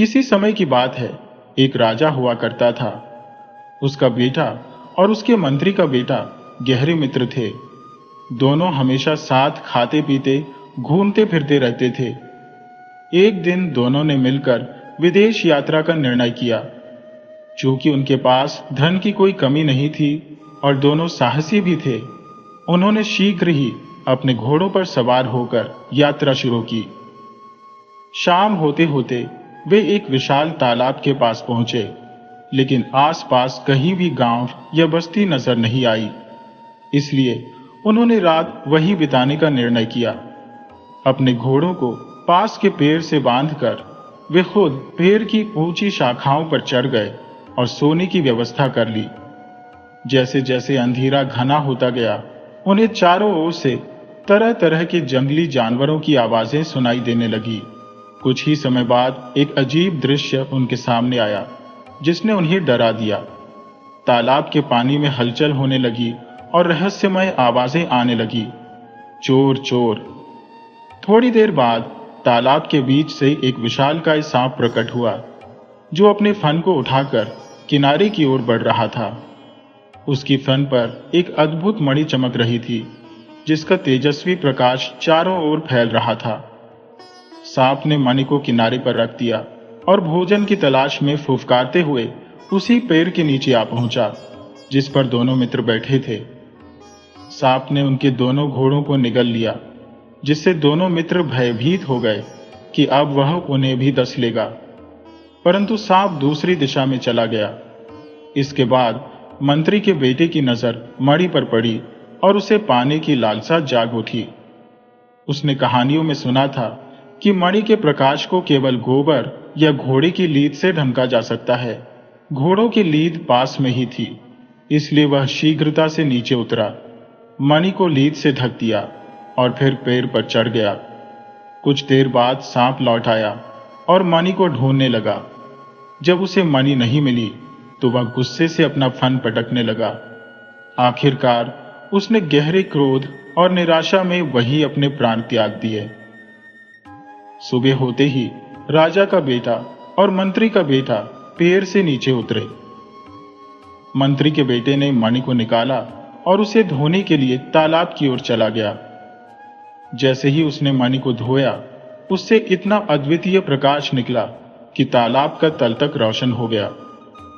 किसी समय की बात है, एक राजा हुआ करता था। उसका बेटा और उसके मंत्री का बेटा गहरे मित्र थे। दोनों हमेशा साथ खाते पीते घूमते फिरते रहते थे। एक दिन दोनों ने मिलकर विदेश यात्रा का निर्णय किया। चूंकि उनके पास धन की कोई कमी नहीं थी और दोनों साहसी भी थे, उन्होंने शीघ्र ही अपने घोड़ों पर सवार होकर यात्रा शुरू की। शाम होते होते वे एक विशाल तालाब के पास पहुंचे, लेकिन आसपास कहीं भी गांव या बस्ती नजर नहीं आई। इसलिए उन्होंने रात वहीं बिताने का निर्णय किया। अपने घोड़ों को पास के पेड़ से बांधकर वे खुद पेड़ की ऊंची शाखाओं पर चढ़ गए और सोने की व्यवस्था कर ली। जैसे जैसे अंधेरा घना होता गया, उन्हें चारों ओर से तरह तरह के जंगली जानवरों की आवाजें सुनाई देने लगी। कुछ ही समय बाद एक अजीब दृश्य उनके सामने आया, जिसने उन्हें डरा दिया। तालाब के पानी में हलचल होने लगी और रहस्यमय आवाजें आने लगी, चोर चोर। थोड़ी देर बाद तालाब के बीच से एक विशालकाय सांप प्रकट हुआ, जो अपने फन को उठाकर किनारे की ओर बढ़ रहा था। उसकी फन पर एक अद्भुत मणि चमक रही थी, जिसका तेजस्वी प्रकाश चारों ओर फैल रहा था। सांप ने मणि को किनारे पर रख दिया और भोजन की तलाश में फुफकारते हुए उसी पेड़ के नीचे आ पहुंचा, जिस पर दोनों मित्र बैठे थे। सांप ने उनके दोनों घोड़ों को निगल लिया, जिससे दोनों मित्र भयभीत हो गए कि अब वह उन्हें भी डस लेगा। परंतु सांप दूसरी दिशा में चला गया। इसके बाद मंत्री के बेटे की नजर मणि पर पड़ी और उसे पाने की लालसा जाग उठी। उसने कहानियों में सुना था कि मणि के प्रकाश को केवल गोबर या घोड़े की लीद से ढंका जा सकता है। घोड़ों की लीद पास में ही थी, इसलिए वह शीघ्रता से नीचे उतरा, मणि को लीद से ढक दिया और फिर पेड़ पर चढ़ गया। कुछ देर बाद सांप लौट आया और मणि को ढूंढने लगा। जब उसे मणि नहीं मिली तो वह गुस्से से अपना फन पटकने लगा। आखिरकार उसने गहरे क्रोध और निराशा में वही अपने प्राण त्याग दिए। सुबह होते ही राजा का बेटा और मंत्री का बेटा पेड़ से नीचे उतरे। मंत्री के बेटे ने मणि को निकाला और उसे धोने के लिए तालाब की ओर चला गया। जैसे ही उसने मणि को धोया, उससे इतना अद्वितीय प्रकाश निकला कि तालाब का तल तक रोशन हो गया।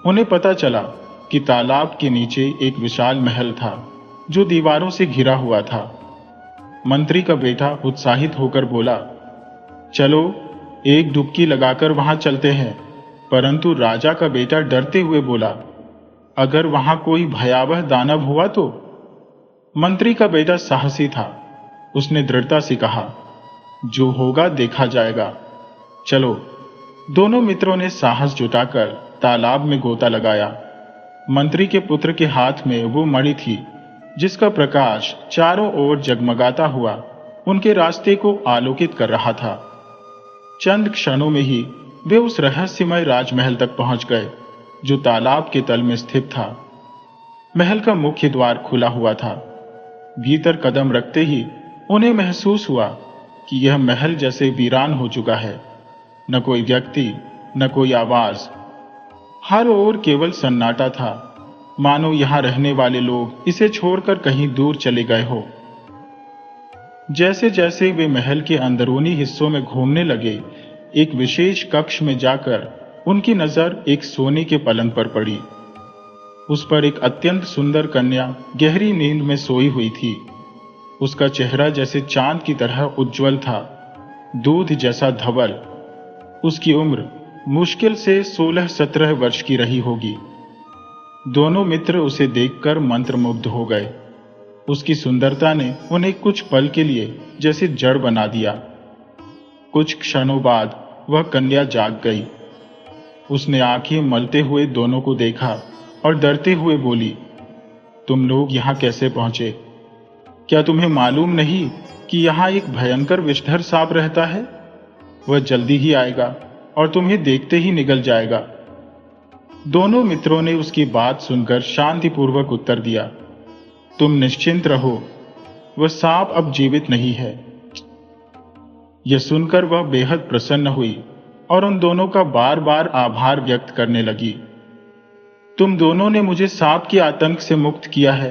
उन्हें पता चला कि तालाब के नीचे एक विशाल महल था, जो दीवारों से घिरा हुआ था। मंत्री का बेटा उत्साहित होकर बोला, चलो एक डुबकी लगाकर वहां चलते हैं। परंतु राजा का बेटा डरते हुए बोला, अगर वहां कोई भयावह दानव हुआ तो? मंत्री का बेटा साहसी था। उसने दृढ़ता से कहा, जो होगा देखा जाएगा। चलो। दोनों मित्रों ने साहस जुटाकर तालाब में गोता लगाया। मंत्री के पुत्र के हाथ में वो मणि थी, जिसका प्रकाश चारों ओर जगमगाता हुआ उनके रास्ते को आलोकित कर रहा था। चंद क्षणों में ही वे उस रहस्यमय राजमहल तक पहुंच गए, जो तालाब के तल में स्थित था। महल का मुख्य द्वार खुला हुआ था। भीतर कदम रखते ही उन्हें महसूस हुआ कि यह महल जैसे वीरान हो चुका है। न कोई व्यक्ति, न कोई आवाज, हर ओर केवल सन्नाटा था, मानो यहां रहने वाले लोग इसे छोड़कर कहीं दूर चले गए हो। जैसे जैसे वे महल के अंदरूनी हिस्सों में घूमने लगे, एक विशेष कक्ष में जाकर उनकी नजर एक सोने के पलंग पर पड़ी। उस पर एक अत्यंत सुंदर कन्या गहरी नींद में सोई हुई थी। उसका चेहरा जैसे चांद की तरह उज्जवल था, दूध जैसा धवल। उसकी उम्र मुश्किल से 16-17 वर्ष की रही होगी। दोनों मित्र उसे देखकर मंत्रमुग्ध हो गए। उसकी सुंदरता ने उन्हें कुछ पल के लिए जैसे जड़ बना दिया। कुछ क्षणों बाद वह कन्या जाग गई। उसने आंखें मलते हुए दोनों को देखा और डरते हुए बोली, तुम लोग यहां कैसे पहुंचे? क्या तुम्हें मालूम नहीं कि यहां एक भयंकर विषधर सांप रहता है? वह जल्दी ही आएगा और तुम्हें देखते ही निगल जाएगा। दोनों मित्रों ने उसकी बात सुनकर शांतिपूर्वक उत्तर दिया, तुम निश्चिंत रहो, वह सांप अब जीवित नहीं है। यह सुनकर वह बेहद प्रसन्न हुई और उन दोनों का बार बार आभार व्यक्त करने लगी। तुम दोनों ने मुझे सांप के आतंक से मुक्त किया है,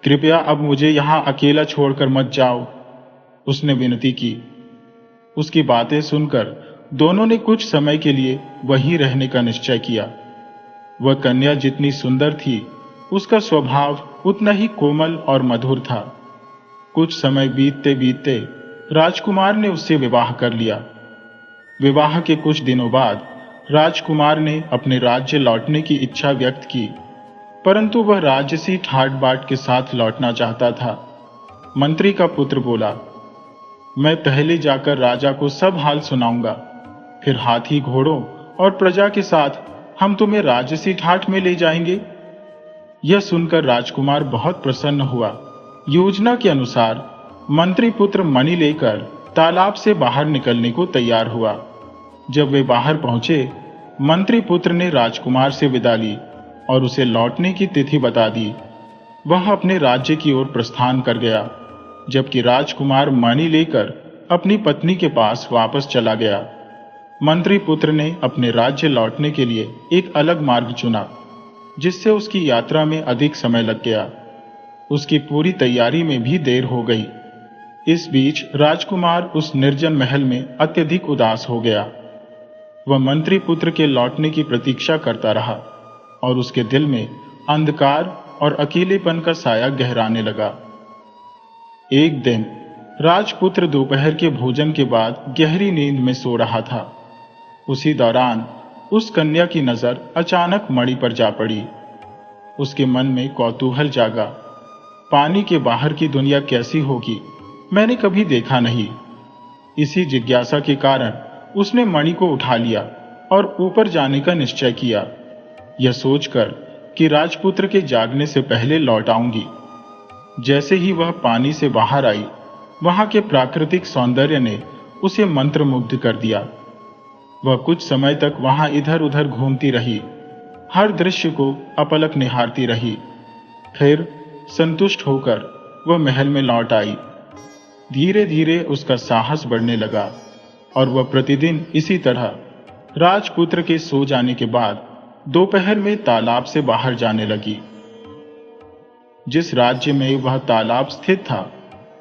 कृपया अब मुझे यहां अकेला छोड़कर मत जाओ, उसने विनती की। उसकी बातें सुनकर दोनों ने कुछ समय के लिए वहीं रहने का निश्चय किया। वह कन्या जितनी सुंदर थी, उसका स्वभाव उतना ही कोमल और मधुर था। कुछ समय बीतते बीतते राजकुमार ने उससे विवाह कर लिया। विवाह के कुछ दिनों बाद राजकुमार ने अपने राज्य लौटने की इच्छा व्यक्त की, परंतु वह राजसी ठाट बाट के साथ लौटना चाहता था। मंत्री का पुत्र बोला, मैं पहले जाकर राजा को सब हाल सुनाऊंगा, फिर हाथी घोड़ों और प्रजा के साथ हम तुम्हें राजसी ठाट में ले जाएंगे। यह सुनकर राजकुमार बहुत प्रसन्न हुआ। योजना के अनुसार मंत्री पुत्र मणि लेकर तालाब से बाहर निकलने को तैयार हुआ। जब वे बाहर पहुंचे, मंत्री पुत्र ने राजकुमार से विदा ली और उसे लौटने की तिथि बता दी। वह अपने राज्य की ओर प्रस्थान कर गया, जबकि राजकुमार मणि लेकर अपनी पत्नी के पास वापस चला गया। मंत्री पुत्र ने अपने राज्य लौटने के लिए एक अलग मार्ग चुना, जिससे उसकी यात्रा में अधिक समय लग गया। उसकी पूरी तैयारी में भी देर हो गई। इस बीच राजकुमार उस निर्जन महल में अत्यधिक उदास हो गया। वह मंत्री पुत्र के लौटने की प्रतीक्षा करता रहा और उसके दिल में अंधकार और अकेलेपन का साया गहराने लगा। एक दिन राजपुत्र दोपहर के भोजन के बाद गहरी नींद में सो रहा था। उसी दौरान उस कन्या की नजर अचानक मणि पर जा पड़ी। उसके मन में कौतूहल जागा। पानी के बाहर की दुनिया कैसी होगी, मैंने कभी देखा नहीं। इसी जिज्ञासा के कारण उसने मणि को उठा लिया और ऊपर जाने का निश्चय किया, यह सोचकर कि राजपुत्र के जागने से पहले लौट आऊंगी। जैसे ही वह पानी से बाहर आई, वहां के प्राकृतिक सौंदर्य ने उसे मंत्रमुग्ध कर दिया। वह कुछ समय तक वहां इधर उधर घूमती रही, हर दृश्य को अपलक निहारती रही। फिर संतुष्ट होकर वह महल में लौट आई। धीरे धीरे उसका साहस बढ़ने लगा और वह प्रतिदिन इसी तरह राजपुत्र के सो जाने के बाद दोपहर में तालाब से बाहर जाने लगी। जिस राज्य में वह तालाब स्थित था,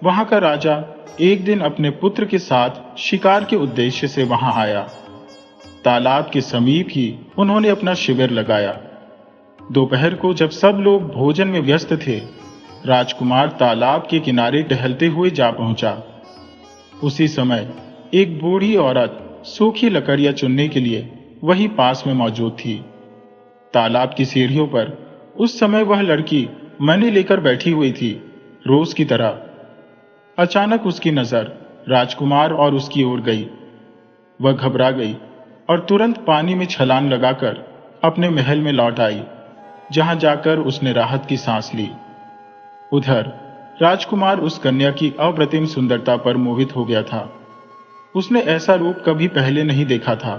वहां का राजा एक दिन अपने पुत्र के साथ शिकार के उद्देश्य से वहां आया। तालाब के समीप ही उन्होंने अपना शिविर लगाया। दोपहर को जब सब लोग भोजन में व्यस्त थे, राजकुमार तालाब के किनारे टहलते हुए जा पहुंचा। उसी समय एक बूढ़ी औरत सूखी लकड़ियां चुनने के लिए वहीं पास में मौजूद थी। तालाब की सीढ़ियों पर उस समय वह लड़की मणि लेकर बैठी हुई थी, रोज की तरह। अचानक उसकी नजर राजकुमार और उसकी ओर गई। वह घबरा गई और तुरंत पानी में छलांग लगाकर अपने महल में लौट आई, जहां जाकर उसने राहत की सांस ली। उधर राजकुमार उस कन्या की अप्रतिम सुंदरता पर मोहित हो गया था। उसने ऐसा रूप कभी पहले नहीं देखा था।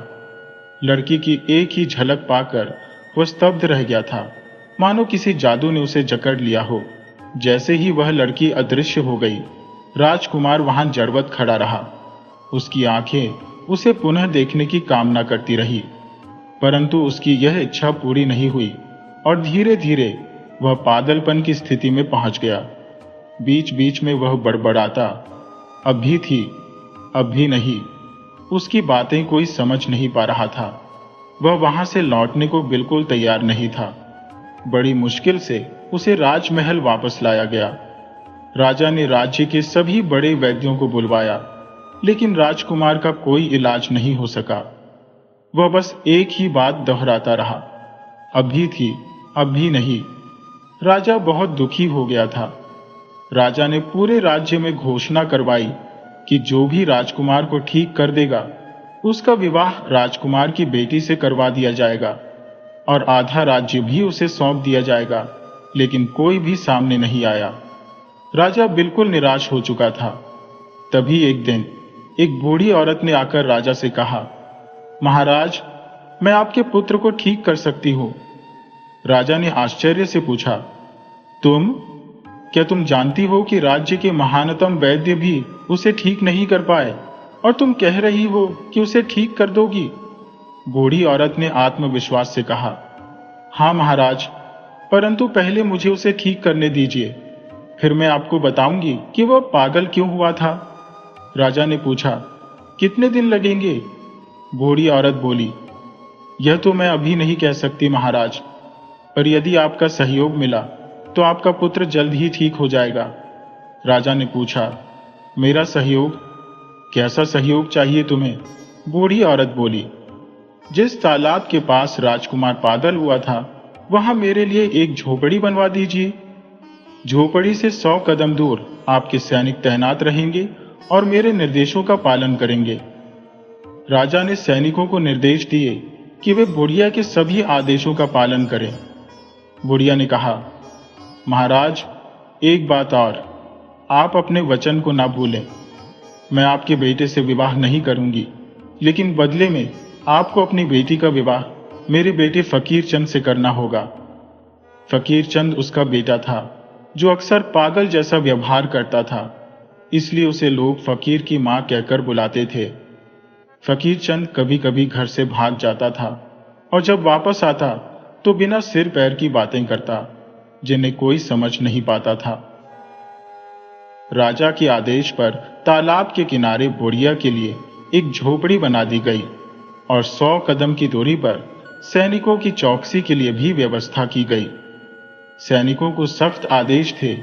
लड़की की एक ही झलक पाकर वह स्तब्ध रह गया था, मानो किसी जादू ने उसे जकड़ लिया हो। जैसे ही वह लड़की अदृश्य हो गई, राजकुमार वहां जड़वत खड़ा रहा। उसकी आंखें उसे पुनः देखने की कामना करती रही, परंतु उसकी यह इच्छा पूरी नहीं हुई और धीरे धीरे वह पागलपन की स्थिति में पहुंच गया। बीच बीच में वह बड़बड़ाता, अब भी थी, अब भी नहीं। उसकी बातें कोई समझ नहीं पा रहा था। वह वहां से लौटने को बिल्कुल तैयार नहीं था। बड़ी मुश्किल से उसे राजमहल वापस लाया गया। राजा ने राज्य के सभी बड़े वैद्यों को बुलवाया, लेकिन राजकुमार का कोई इलाज नहीं हो सका। वह बस एक ही बात दोहराता रहा, अब भी थी, अब भी नहीं। राजा बहुत दुखी हो गया था। राजा ने पूरे राज्य में घोषणा करवाई कि जो भी राजकुमार को ठीक कर देगा, उसका विवाह राजकुमार की बेटी से करवा दिया जाएगा और आधा राज्य भी उसे सौंप दिया जाएगा। लेकिन कोई भी सामने नहीं आया। राजा बिल्कुल निराश हो चुका था। तभी एक दिन एक बूढ़ी औरत ने आकर राजा से कहा, महाराज, मैं आपके पुत्र को ठीक कर सकती हूं। राजा ने आश्चर्य से पूछा, तुम? क्या तुम जानती हो कि राज्य के महानतम वैद्य भी उसे ठीक नहीं कर पाए? और तुम कह रही हो कि उसे ठीक कर दोगी? बूढ़ी औरत ने आत्मविश्वास से कहा। हाँ महाराज, परंतु पहले मुझे उसे ठीक करने दीजिए, फिर मैं आपको बताऊंगी कि वह पागल क्यों हुआ था। राजा ने पूछा, कितने दिन लगेंगे? बूढ़ी औरत बोली, यह तो मैं अभी नहीं कह सकती महाराज, पर यदि आपका सहयोग मिला तो आपका पुत्र जल्द ही ठीक हो जाएगा। राजा ने पूछा, मेरा सहयोग? कैसा सहयोग चाहिए तुम्हें? बूढ़ी औरत बोली, जिस तालाब के पास राजकुमार पागल हुआ था वहां मेरे लिए एक झोपड़ी बनवा दीजिए। झोपड़ी से 100 कदम दूर आपके सैनिक तैनात रहेंगे और मेरे निर्देशों का पालन करेंगे। राजा ने सैनिकों को निर्देश दिए कि वे बुढ़िया के सभी आदेशों का पालन करें। बुढ़िया ने कहा, महाराज, एक बात और, आप अपने वचन को ना भूलें। मैं आपके बेटे से विवाह नहीं करूंगी, लेकिन बदले में आपको अपनी बेटी का विवाह मेरे बेटे फकीर चंद से करना होगा। फकीर चंद उसका बेटा था, जो अक्सर पागल जैसा व्यवहार करता था, इसलिए उसे लोग फकीर की मां कहकर बुलाते थे। फकीर चंद कभी कभी घर से भाग जाता था और जब वापस आता तो बिना सिर पैर की बातें करता, जिन्हें कोई समझ नहीं पाता था। राजा के आदेश पर तालाब के किनारे बुढ़िया के लिए एक झोपड़ी बना दी गई और 100 कदम की दूरी पर सैनिकों की चौकसी के लिए भी व्यवस्था की गई। सैनिकों को सख्त आदेश थे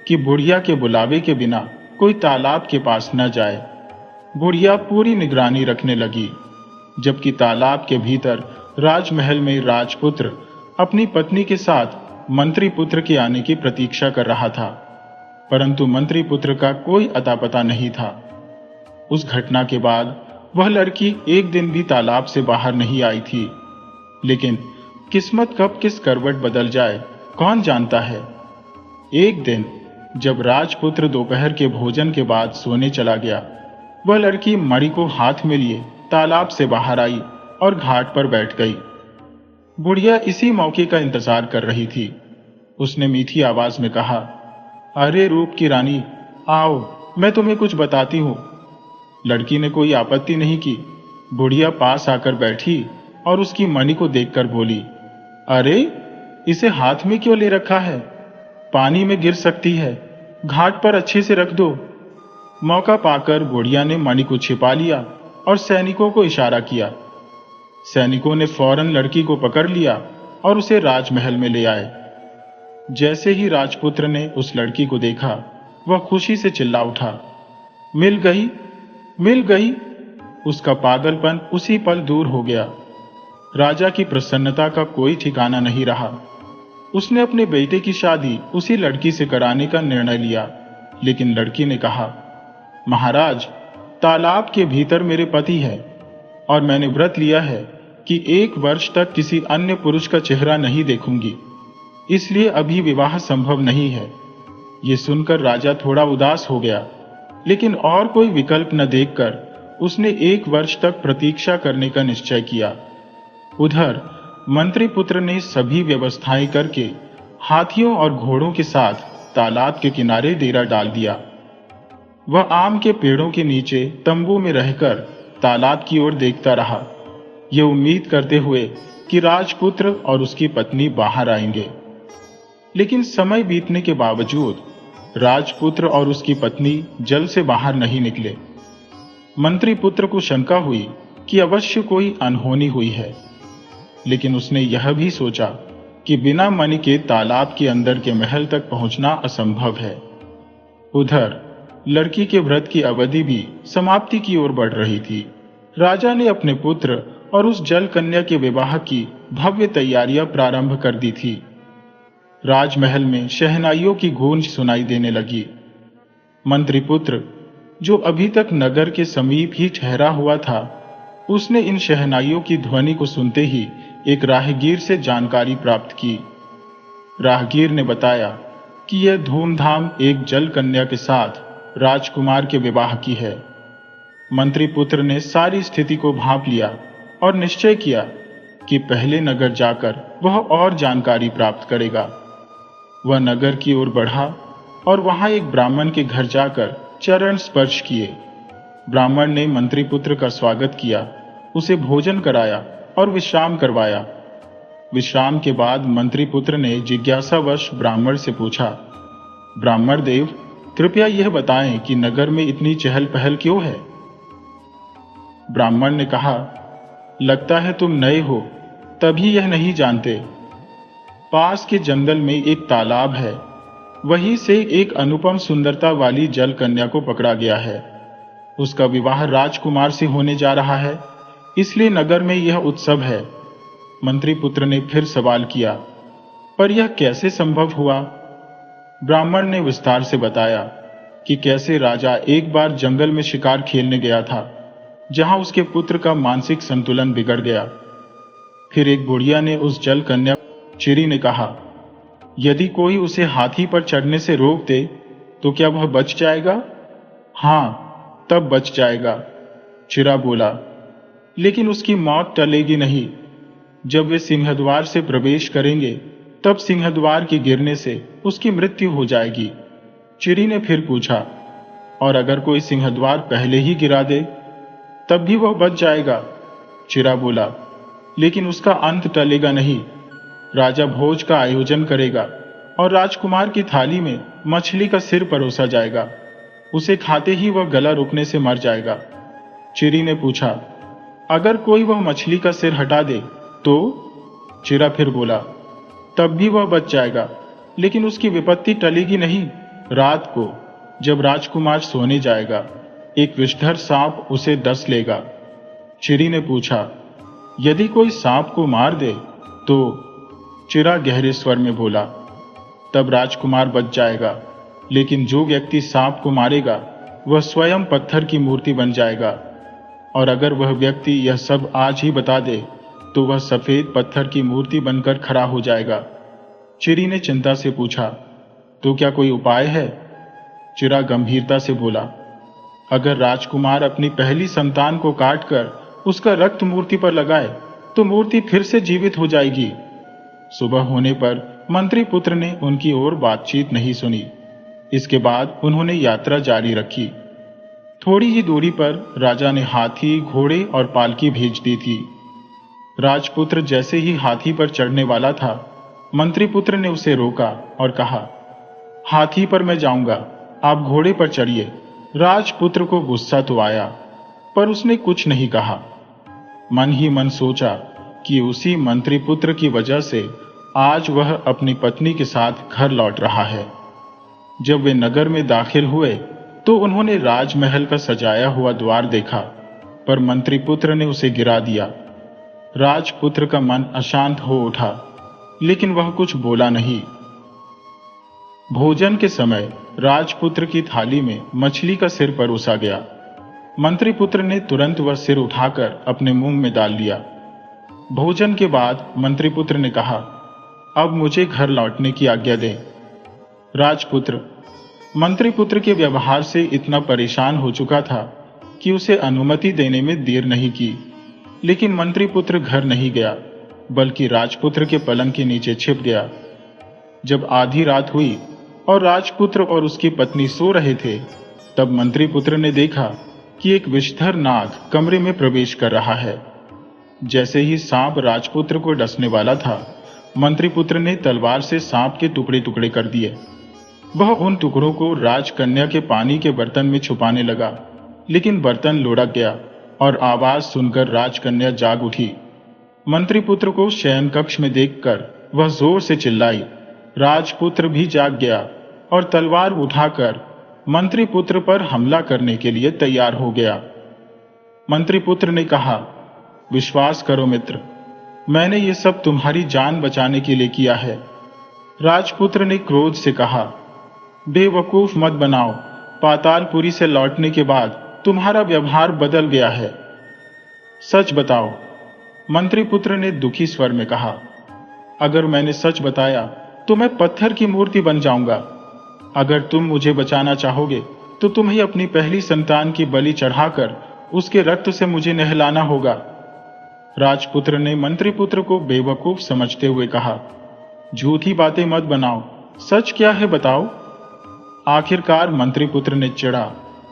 कि बुढ़िया के बुलावे के बिना कोई तालाब के पास न जाए। बुढ़िया पूरी निगरानी रखने लगी, जबकि तालाब के भीतर राजमहल में राजपुत्र अपनी पत्नी के साथ मंत्री पुत्र के आने की प्रतीक्षा कर रहा था, परंतु मंत्री पुत्र का कोई अता पता नहीं था। उस घटना के बाद वह लड़की एक दिन भी तालाब से बाहर नहीं आई थी, लेकिन किस्मत कब किस करवट बदल जाए कौन जानता है। एक दिन जब राजपुत्र दोपहर के भोजन के बाद सोने चला गया, वह लड़की मणि को हाथ में लिए तालाब से बाहर आई और घाट पर बैठ गई। बुढ़िया इसी मौके का इंतजार कर रही थी। उसने मीठी आवाज में कहा, अरे रूप की रानी, आओ, मैं तुम्हें कुछ बताती हूं। लड़की ने कोई आपत्ति नहीं की। बुढ़िया पास आकर बैठी और उसकी मणि को देखकर बोली, अरे, इसे हाथ में क्यों ले रखा है? पानी में गिर सकती है, घाट पर अच्छे से रख दो। मौका पाकर बुढ़िया ने मणि को छिपा लिया और सैनिकों को इशारा किया। सैनिकों ने फौरन लड़की को पकड़ लिया और उसे राजमहल में ले आए। जैसे ही राजपुत्र ने उस लड़की को देखा, वह खुशी से चिल्ला उठा, मिल गई, मिल गई। उसका पागलपन उसी पल दूर हो गया। राजा की प्रसन्नता का कोई ठिकाना नहीं रहा। उसने अपने बेटे की शादी उसी लड़की से कराने का निर्णय लिया, लेकिन लड़की ने कहा, महाराज, तालाब के भीतर मेरे पति है और मैंने व्रत लिया है कि 1 वर्ष तक किसी अन्य पुरुष का चेहरा नहीं देखूंगी, इसलिए अभी विवाह संभव नहीं है। ये सुनकर राजा थोड़ा उदास हो गया, लेकिन और कोई विकल्प न देखकर उसने 1 वर्ष तक प्रतीक्षा करने का निश्चय किया। उधर मंत्री पुत्र ने सभी व्यवस्थाएं करके हाथियों और घोड़ों के साथ तालाब के किनारे डेरा डाल दिया। वह आम के पेड़ों के नीचे तंबू में रहकर तालाब की ओर देखता रहा, ये उम्मीद करते हुए कि राजपुत्र और उसकी पत्नी बाहर आएंगे। लेकिन समय बीतने के बावजूद राजपुत्र और उसकी पत्नी जल से बाहर नहीं निकले। मंत्री पुत्र को शंका हुई कि अवश्य कोई अनहोनी हुई है, लेकिन उसने यह भी सोचा कि बिना मणि के तालाब के अंदर के महल तक पहुंचना असंभव है। उधर लड़की के व्रत की अवधि भी समाप्ति की ओर बढ़ रही थी। राजा ने अपने पुत्र और उस जल कन्या के विवाह की भव्य तैयारियां प्रारंभ कर दी थी। राजमहल में शहनाइयों की गूंज सुनाई देने लगी। मंत्री पुत्र, जो अभी तक नगर के समीप ही ठहरा हुआ था, उसने इन शहनाइयों की ध्वनि को सुनते ही एक राहगीर से जानकारी प्राप्त की। राहगीर ने बताया कि यह धूमधाम एक जल कन्या के साथ राजकुमार के विवाह की है। मंत्री पुत्र ने सारी स्थिति को भांप लिया और निश्चय किया कि पहले नगर जाकर वह और जानकारी प्राप्त करेगा। वह नगर की ओर बढ़ा और वहां एक ब्राह्मण के घर जाकर चरण स्पर्श किए। ब्राह्मण ने मंत्री पुत्र का स्वागत किया, उसे भोजन कराया और विश्राम करवाया। विश्राम के बाद मंत्री पुत्र ने जिज्ञासावश ब्राह्मण से पूछा, ब्राह्मण देव, कृपया यह बताएं कि नगर में इतनी चहल पहल क्यों है? ब्राह्मण ने कहा, लगता है तुम नए हो, तभी यह नहीं जानते। पास के जंगल में एक तालाब है, वहीं से एक अनुपम सुंदरता वाली जल कन्या को पकड़ा गया है। उसका विवाह राजकुमार से होने जा रहा है, इसलिए नगर में यह उत्सव है। मंत्री पुत्र ने फिर सवाल किया, पर यह कैसे संभव हुआ? ब्राह्मण ने विस्तार से बताया कि कैसे राजा एक बार जंगल में शिकार खेलने गया था, जहां उसके पुत्र का मानसिक संतुलन बिगड़ गया। फिर एक बुढ़िया ने उस जल कन्या, चिरी ने कहा, यदि कोई उसे हाथी पर चढ़ने से रोक दे तो क्या वह बच जाएगा? हाँ, तब बच जाएगा, चिरा बोला, लेकिन उसकी मौत टलेगी नहीं। जब वे सिंहद्वार से प्रवेश करेंगे तब सिंहद्वार के गिरने से उसकी मृत्यु हो जाएगी। चिरी ने फिर पूछा, और अगर कोई सिंहद्वार पहले ही गिरा दे तब भी वह बच जाएगा? चिरा बोला, लेकिन उसका अंत टलेगा नहीं। राजा भोज का आयोजन करेगा और राजकुमार की थाली में मछली का सिर परोसा जाएगा। उसे खाते ही वह गला रुकने से मर जाएगा। चिरी ने पूछा, अगर कोई वह मछली का सिर हटा दे तो? चिरा फिर बोला, तब भी वह बच जाएगा, लेकिन उसकी विपत्ति टलेगी नहीं। रात को जब राजकुमार सोने जाएगा, एक विषधर सांप उसे डस लेगा। चिरी ने पूछा, यदि कोई सांप को मार दे तो? चिरा गहरे स्वर में बोला, तब राजकुमार बच जाएगा, लेकिन जो व्यक्ति सांप को मारेगा वह स्वयं पत्थर की मूर्ति बन जाएगा। और अगर वह व्यक्ति यह सब आज ही बता दे तो वह सफेद पत्थर की मूर्ति बनकर खड़ा हो जाएगा। चिरी ने चिंता से पूछा, तो क्या कोई उपाय है? चिरा गंभीरता से बोला, अगर राजकुमार अपनी पहली संतान को काटकर उसका रक्त मूर्ति पर लगाए तो मूर्ति फिर से जीवित हो जाएगी। सुबह होने पर मंत्री पुत्र ने उनकी और बातचीत नहीं सुनी। इसके बाद उन्होंने यात्रा जारी रखी। थोड़ी ही दूरी पर राजा ने हाथी, घोड़े और पालकी भेज दी थी। राजपुत्र जैसे ही हाथी पर चढ़ने वाला था, मंत्री पुत्र ने उसे रोका और कहा, हाथी पर मैं जाऊंगा, आप घोड़े पर चढ़िए। राजपुत्र को गुस्सा तो आया, पर उसने कुछ नहीं कहा। मन ही मन सोचा कि उसी मंत्री पुत्र की वजह से आज वह अपनी पत्नी के साथ घर लौट रहा है। जब वे नगर में दाखिल हुए तो उन्होंने राजमहल का सजाया हुआ द्वार देखा, पर मंत्री पुत्र ने उसे गिरा दिया। राजपुत्र का मन अशांत हो उठा, लेकिन वह कुछ बोला नहीं। भोजन के समय राजपुत्र की थाली में मछली का सिर परोसा गया। मंत्री पुत्र ने तुरंत वह सिर उठाकर अपने मुंह में डाल लिया। भोजन के बाद मंत्री पुत्र ने कहा, अब मुझे घर लौटने की आज्ञा दें। राजपुत्र मंत्री पुत्र के व्यवहार से इतना परेशान हो चुका था कि उसे अनुमति देने में देर नहीं की, लेकिन मंत्री पुत्र घर नहीं गया, बल्कि राजपुत्र के पलंग के नीचे छिप गया। जब आधी रात हुई और राजपुत्र और उसकी पत्नी सो रहे थे, तब मंत्री पुत्र ने देखा कि एक विषधर नाग कमरे में प्रवेश कर रहा है। जैसे ही सांप राजपुत्र को डसने वाला था, मंत्री पुत्र ने तलवार से सांप के टुकड़े टुकड़े कर दिए। वह उन टुकड़ों को राजकन्या के पानी के बर्तन में छुपाने लगा, लेकिन बर्तन लुढ़क गया और आवाज सुनकर राजकन्या जाग उठी। मंत्री पुत्र को शयन कक्ष में देखकर वह जोर से चिल्लाई। राजपुत्र भी जाग गया और तलवार उठाकर मंत्री पुत्र पर हमला करने के लिए तैयार हो गया। मंत्री पुत्र ने कहा, विश्वास करो मित्र, मैंने ये सब तुम्हारी जान बचाने के लिए किया है। राजपुत्र ने क्रोध से कहा, बेवकूफ मत बनाओ, पातालपुरी से लौटने के बाद तुम्हारा व्यवहार बदल गया है। सच बताओ। मंत्री पुत्र ने दुखी स्वर में कहा, अगर मैंने सच बताया तो मैं पत्थर की मूर्ति बन जाऊंगा। अगर तुम मुझे बचाना चाहोगे तो तुम्हें अपनी पहली संतान की बलि चढ़ाकर उसके रक्त से मुझे नहलाना होगा। राजपुत्र ने मंत्री पुत्र को बेवकूफ समझते हुए कहा, झूठी बातें मत बनाओ, सच क्या है बताओ। आखिरकार मंत्री पुत्र ने चिढ़ा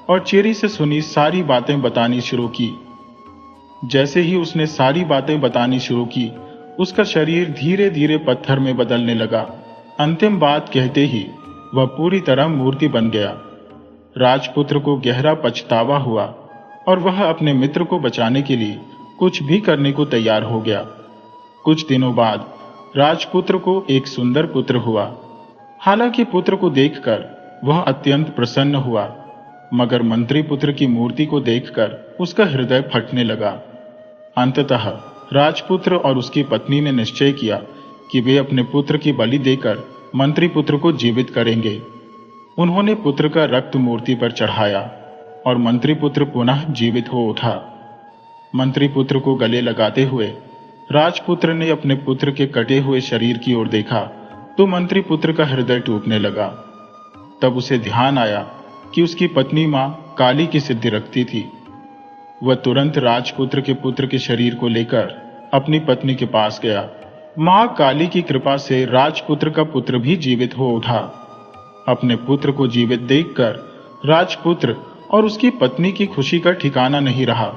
और चेरी से सुनी सारी बातें बतानी शुरू की। जैसे ही उसने सारी बातें बतानी शुरू की, उसका शरीर धीरे धीरे पत्थर में बदलने लगा। अंतिम बात कहते ही वह पूरी तरह मूर्ति बन गया। राजपुत्र को गहरा पछतावा हुआ और वह अपने मित्र को बचाने के लिए कुछ भी करने को तैयार हो गया। कुछ दिनों बाद राजपुत्र को एक सुंदर पुत्र हुआ। हालांकि पुत्र को देखकर वह अत्यंत प्रसन्न हुआ, मगर मंत्री पुत्र की मूर्ति को देखकर उसका हृदय फटने लगा। अंततः राजपुत्र और उसकी पत्नी ने निश्चय किया कि वे अपने पुत्र की बलि देकर मंत्री पुत्र को जीवित करेंगे। उन्होंने पुत्र का रक्त मूर्ति पर चढ़ाया और मंत्री पुत्र पुनः जीवित हो उठा। मंत्री पुत्र को गले लगाते हुए राजपुत्र ने अपने पुत्र के कटे हुए शरीर की ओर देखा तो मंत्री पुत्र का हृदय टूटने लगा। तब उसे ध्यान आया कि उसकी पत्नी मां काली की सिद्धि रखती थी। वह तुरंत राजपुत्र के पुत्र के शरीर को लेकर अपनी पत्नी के पास गया। मां काली की कृपा से राजपुत्र का पुत्र भी जीवित हो उठा। अपने पुत्र को जीवित देखकर राजपुत्र और उसकी पत्नी की खुशी का ठिकाना नहीं रहा।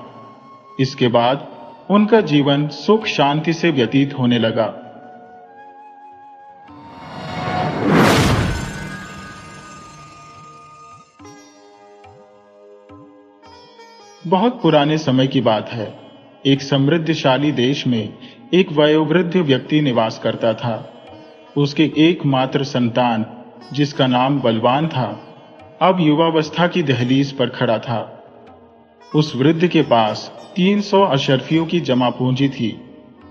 इसके बाद उनका जीवन सुख शांति से व्यतीत होने लगा। बहुत पुराने समय की बात है। एक समृद्धशाली देश में एक वयोवृद्ध व्यक्ति निवास करता था। उसके एकमात्र संतान, जिसका नाम बलवान था, अब युवावस्था की दहलीज पर खड़ा था। उस वृद्ध के पास 300 अशर्फियों की जमा पूंजी थी,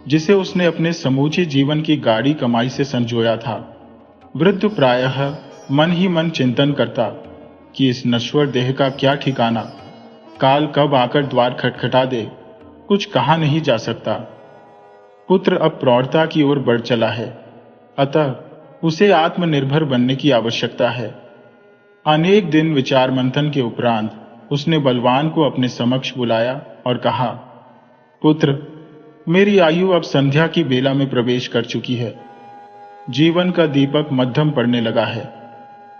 जिसे उसने अपने समूचे जीवन की गाढ़ी कमाई से संजोया था। वृद्ध प्रायः मन ही मन चिंतन करता कि इस नश्वर देह का क्या ठिकाना, काल कब आकर द्वार खटखटा दे, कुछ कहा नहीं जा सकता। पुत्र अब प्रौढ़ता की ओर बढ़ चला है, अतः उसे आत्मनिर्भर बनने की आवश्यकता है। अनेक दिन विचार मंथन के उपरांत उसने बलवान को अपने समक्ष बुलाया और कहा, पुत्र, मेरी आयु अब संध्या की बेला में प्रवेश कर चुकी है। जीवन का दीपक मध्यम पड़ने लगा है।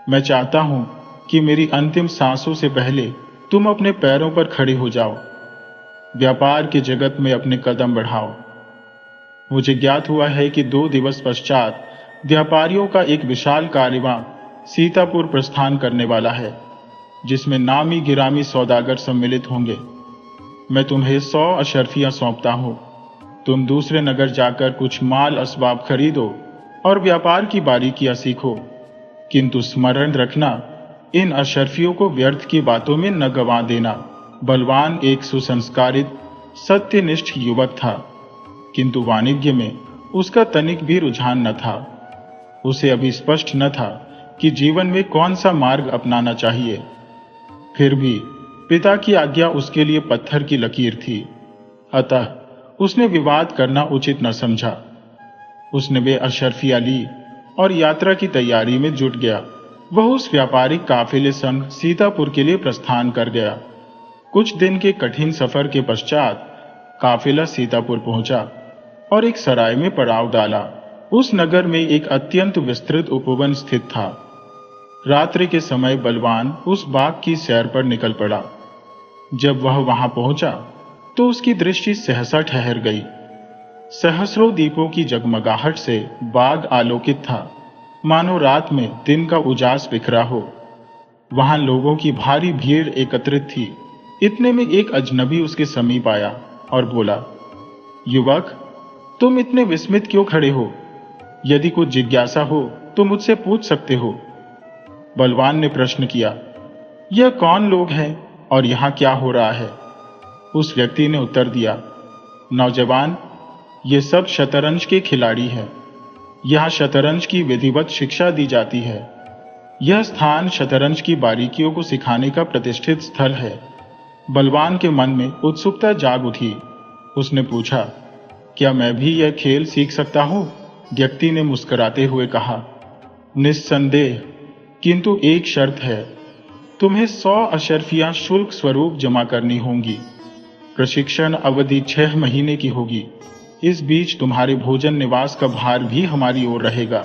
मैं चाहता हूं कि मेरी अंतिम सांसों से पहले तुम अपने पैरों पर खड़े हो जाओ, व्यापार के जगत में अपने कदम बढ़ाओ। मुझे ज्ञात हुआ है कि 2 दिवस पश्चात व्यापारियों का एक विशाल कारवां सीतापुर प्रस्थान करने वाला है, जिसमें नामी गिरामी सौदागर सम्मिलित होंगे। मैं तुम्हें 100 अशर्फियां सौंपता हूं। तुम दूसरे नगर जाकर कुछ माल असबाब खरीदो और व्यापार की बारीकियां सीखो, किंतु स्मरण रखना, इन अशर्फियों को व्यर्थ की बातों में न गंवा देना। बलवान एक सुसंस्कारित सत्यनिष्ठ युवक था, किंतु वाणिज्य में उसका तनिक भी रुझान न था। उसे अभी स्पष्ट न था कि जीवन में कौन सा मार्ग अपनाना चाहिए। फिर भी पिता की आज्ञा उसके लिए पत्थर की लकीर थी, अतः उसने विवाद करना उचित न समझा। उसने वे अशर्फियां ली और यात्रा की तैयारी में जुट गया। वह उस व्यापारिक काफिले संग सीतापुर के लिए प्रस्थान कर गया। कुछ दिन के कठिन सफर के पश्चात काफिला सीतापुर पहुंचा और एक सराय में पड़ाव डाला। उस नगर में एक अत्यंत विस्तृत उपवन स्थित था। रात्रि के समय बलवान उस बाग की सैर पर निकल पड़ा। जब वह वहां पहुंचा तो उसकी दृष्टि सहसा ठहर गई। सहस्रों दीपों की जगमगाहट से बाग आलोकित था, मानो रात में दिन का उजास बिखरा हो। वहां लोगों की भारी भीड़ एकत्रित थी। इतने में एक अजनबी उसके समीप आया और बोला, युवक, तुम इतने विस्मित क्यों खड़े हो? यदि कुछ जिज्ञासा हो तो मुझसे पूछ सकते हो। बलवान ने प्रश्न किया, यह कौन लोग हैं और यहां क्या हो रहा है? उस व्यक्ति ने उत्तर दिया, नौजवान, ये सब शतरंज के खिलाड़ी हैं। यहां शतरंज की विधिवत शिक्षा दी जाती है। यह स्थान शतरंज की बारीकियों को सिखाने का प्रतिष्ठित स्थल है। बलवान के मन में उत्सुकता जाग उठी। उसने पूछा, क्या मैं भी यह खेल सीख सकता हूं? व्यक्ति ने मुस्कुराते हुए कहा, निस्संदेह, किंतु एक शर्त है, तुम्हें 100 अशर्फियां शुल्क स्वरूप जमा करनी होंगी। प्रशिक्षण अवधि 6 महीने की होगी। इस बीच तुम्हारे भोजन निवास का भार भी हमारी ओर रहेगा।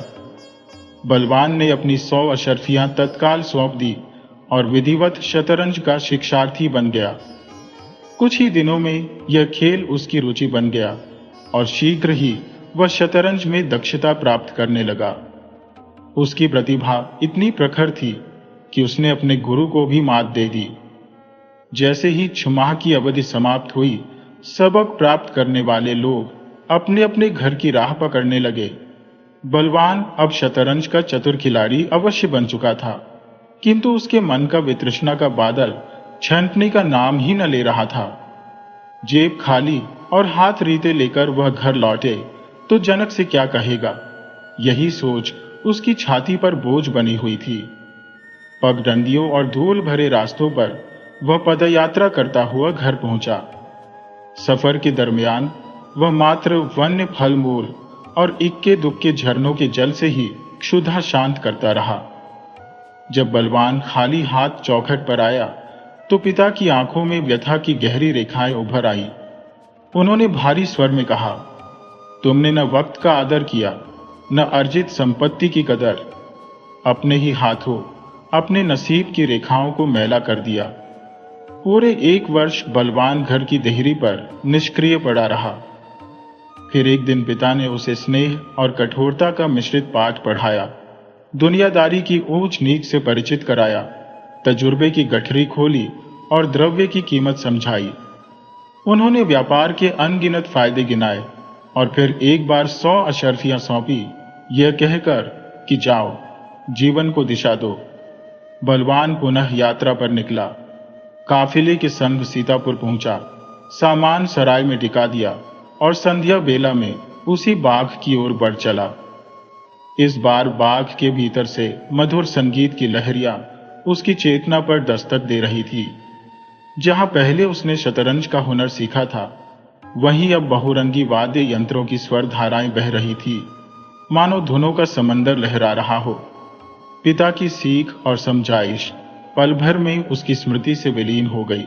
बलवान ने अपनी 100 अशर्फियां तत्काल सौंप दी और विधिवत शतरंज का शिक्षार्थी बन गया। कुछ ही दिनों में यह खेल उसकी रुचि बन गया और शीघ्र ही वह शतरंज में दक्षता प्राप्त करने लगा। उसकी प्रतिभा इतनी प्रखर थी कि उसने अपने गुरु को भी मात दे दी। जैसे ही 6 माह की अवधि समाप्त हुई, सबक प्राप्त करने वाले लोग अपने अपने घर की राह पकड़ने लगे। बलवान अब शतरंज का चतुर खिलाड़ी अवश्य बन चुका था, किंतु उसके मन का वितृष्णा का बादल छंटने का नाम ही न ले रहा था। जेब खाली और हाथ रीते लेकर वह घर लौटे तो जनक से क्या कहेगा, यही सोच उसकी छाती पर बोझ बनी हुई थी। पगडंडियों और धूल भरे रास्तों पर वह पदयात्रा करता हुआ घर पहुंचा। सफर के दरमियान वह मात्र वन्य फल मूल और इक्के दुक्के झरनों के जल से ही क्षुधा शांत करता रहा। जब बलवान खाली हाथ चौखट पर आया तो पिता की आंखों में व्यथा की गहरी रेखाएं उभर आई। उन्होंने भारी स्वर में कहा, तुमने न वक्त का आदर किया, न अर्जित संपत्ति की कदर। अपने ही हाथों अपने नसीब की रेखाओं को मैला कर दिया। पूरे 1 वर्ष बलवान घर की देहरी पर निष्क्रिय पड़ा रहा। फिर एक दिन पिता ने उसे स्नेह और कठोरता का मिश्रित पाठ पढ़ाया, दुनियादारी की ऊंच नीच से परिचित कराया, तजुर्बे की गठरी खोली और द्रव्य की कीमत समझाई। उन्होंने व्यापार के अनगिनत फायदे गिनाए और फिर एक बार 100 अशर्फियां सौंपी, यह कहकर कि जाओ, जीवन को दिशा दो। बलवान पुनः यात्रा पर निकला। काफिले के संग सीतापुर पहुंचा, सामान सराय में टिका दिया और संध्या बेला में उसी बाग की ओर बढ़ चला। इस बार बाग के भीतर से मधुर संगीत की लहरियां उसकी चेतना पर दस्तक दे रही थी। जहां पहले उसने शतरंज का हुनर सीखा था, वहीं अब बहुरंगी वाद्य यंत्रों की स्वर धाराएं बह रही थी, मानो धुनों का समंदर लहरा रहा हो। पिता की सीख और समझाइश पल भर में उसकी स्मृति से विलीन हो गई।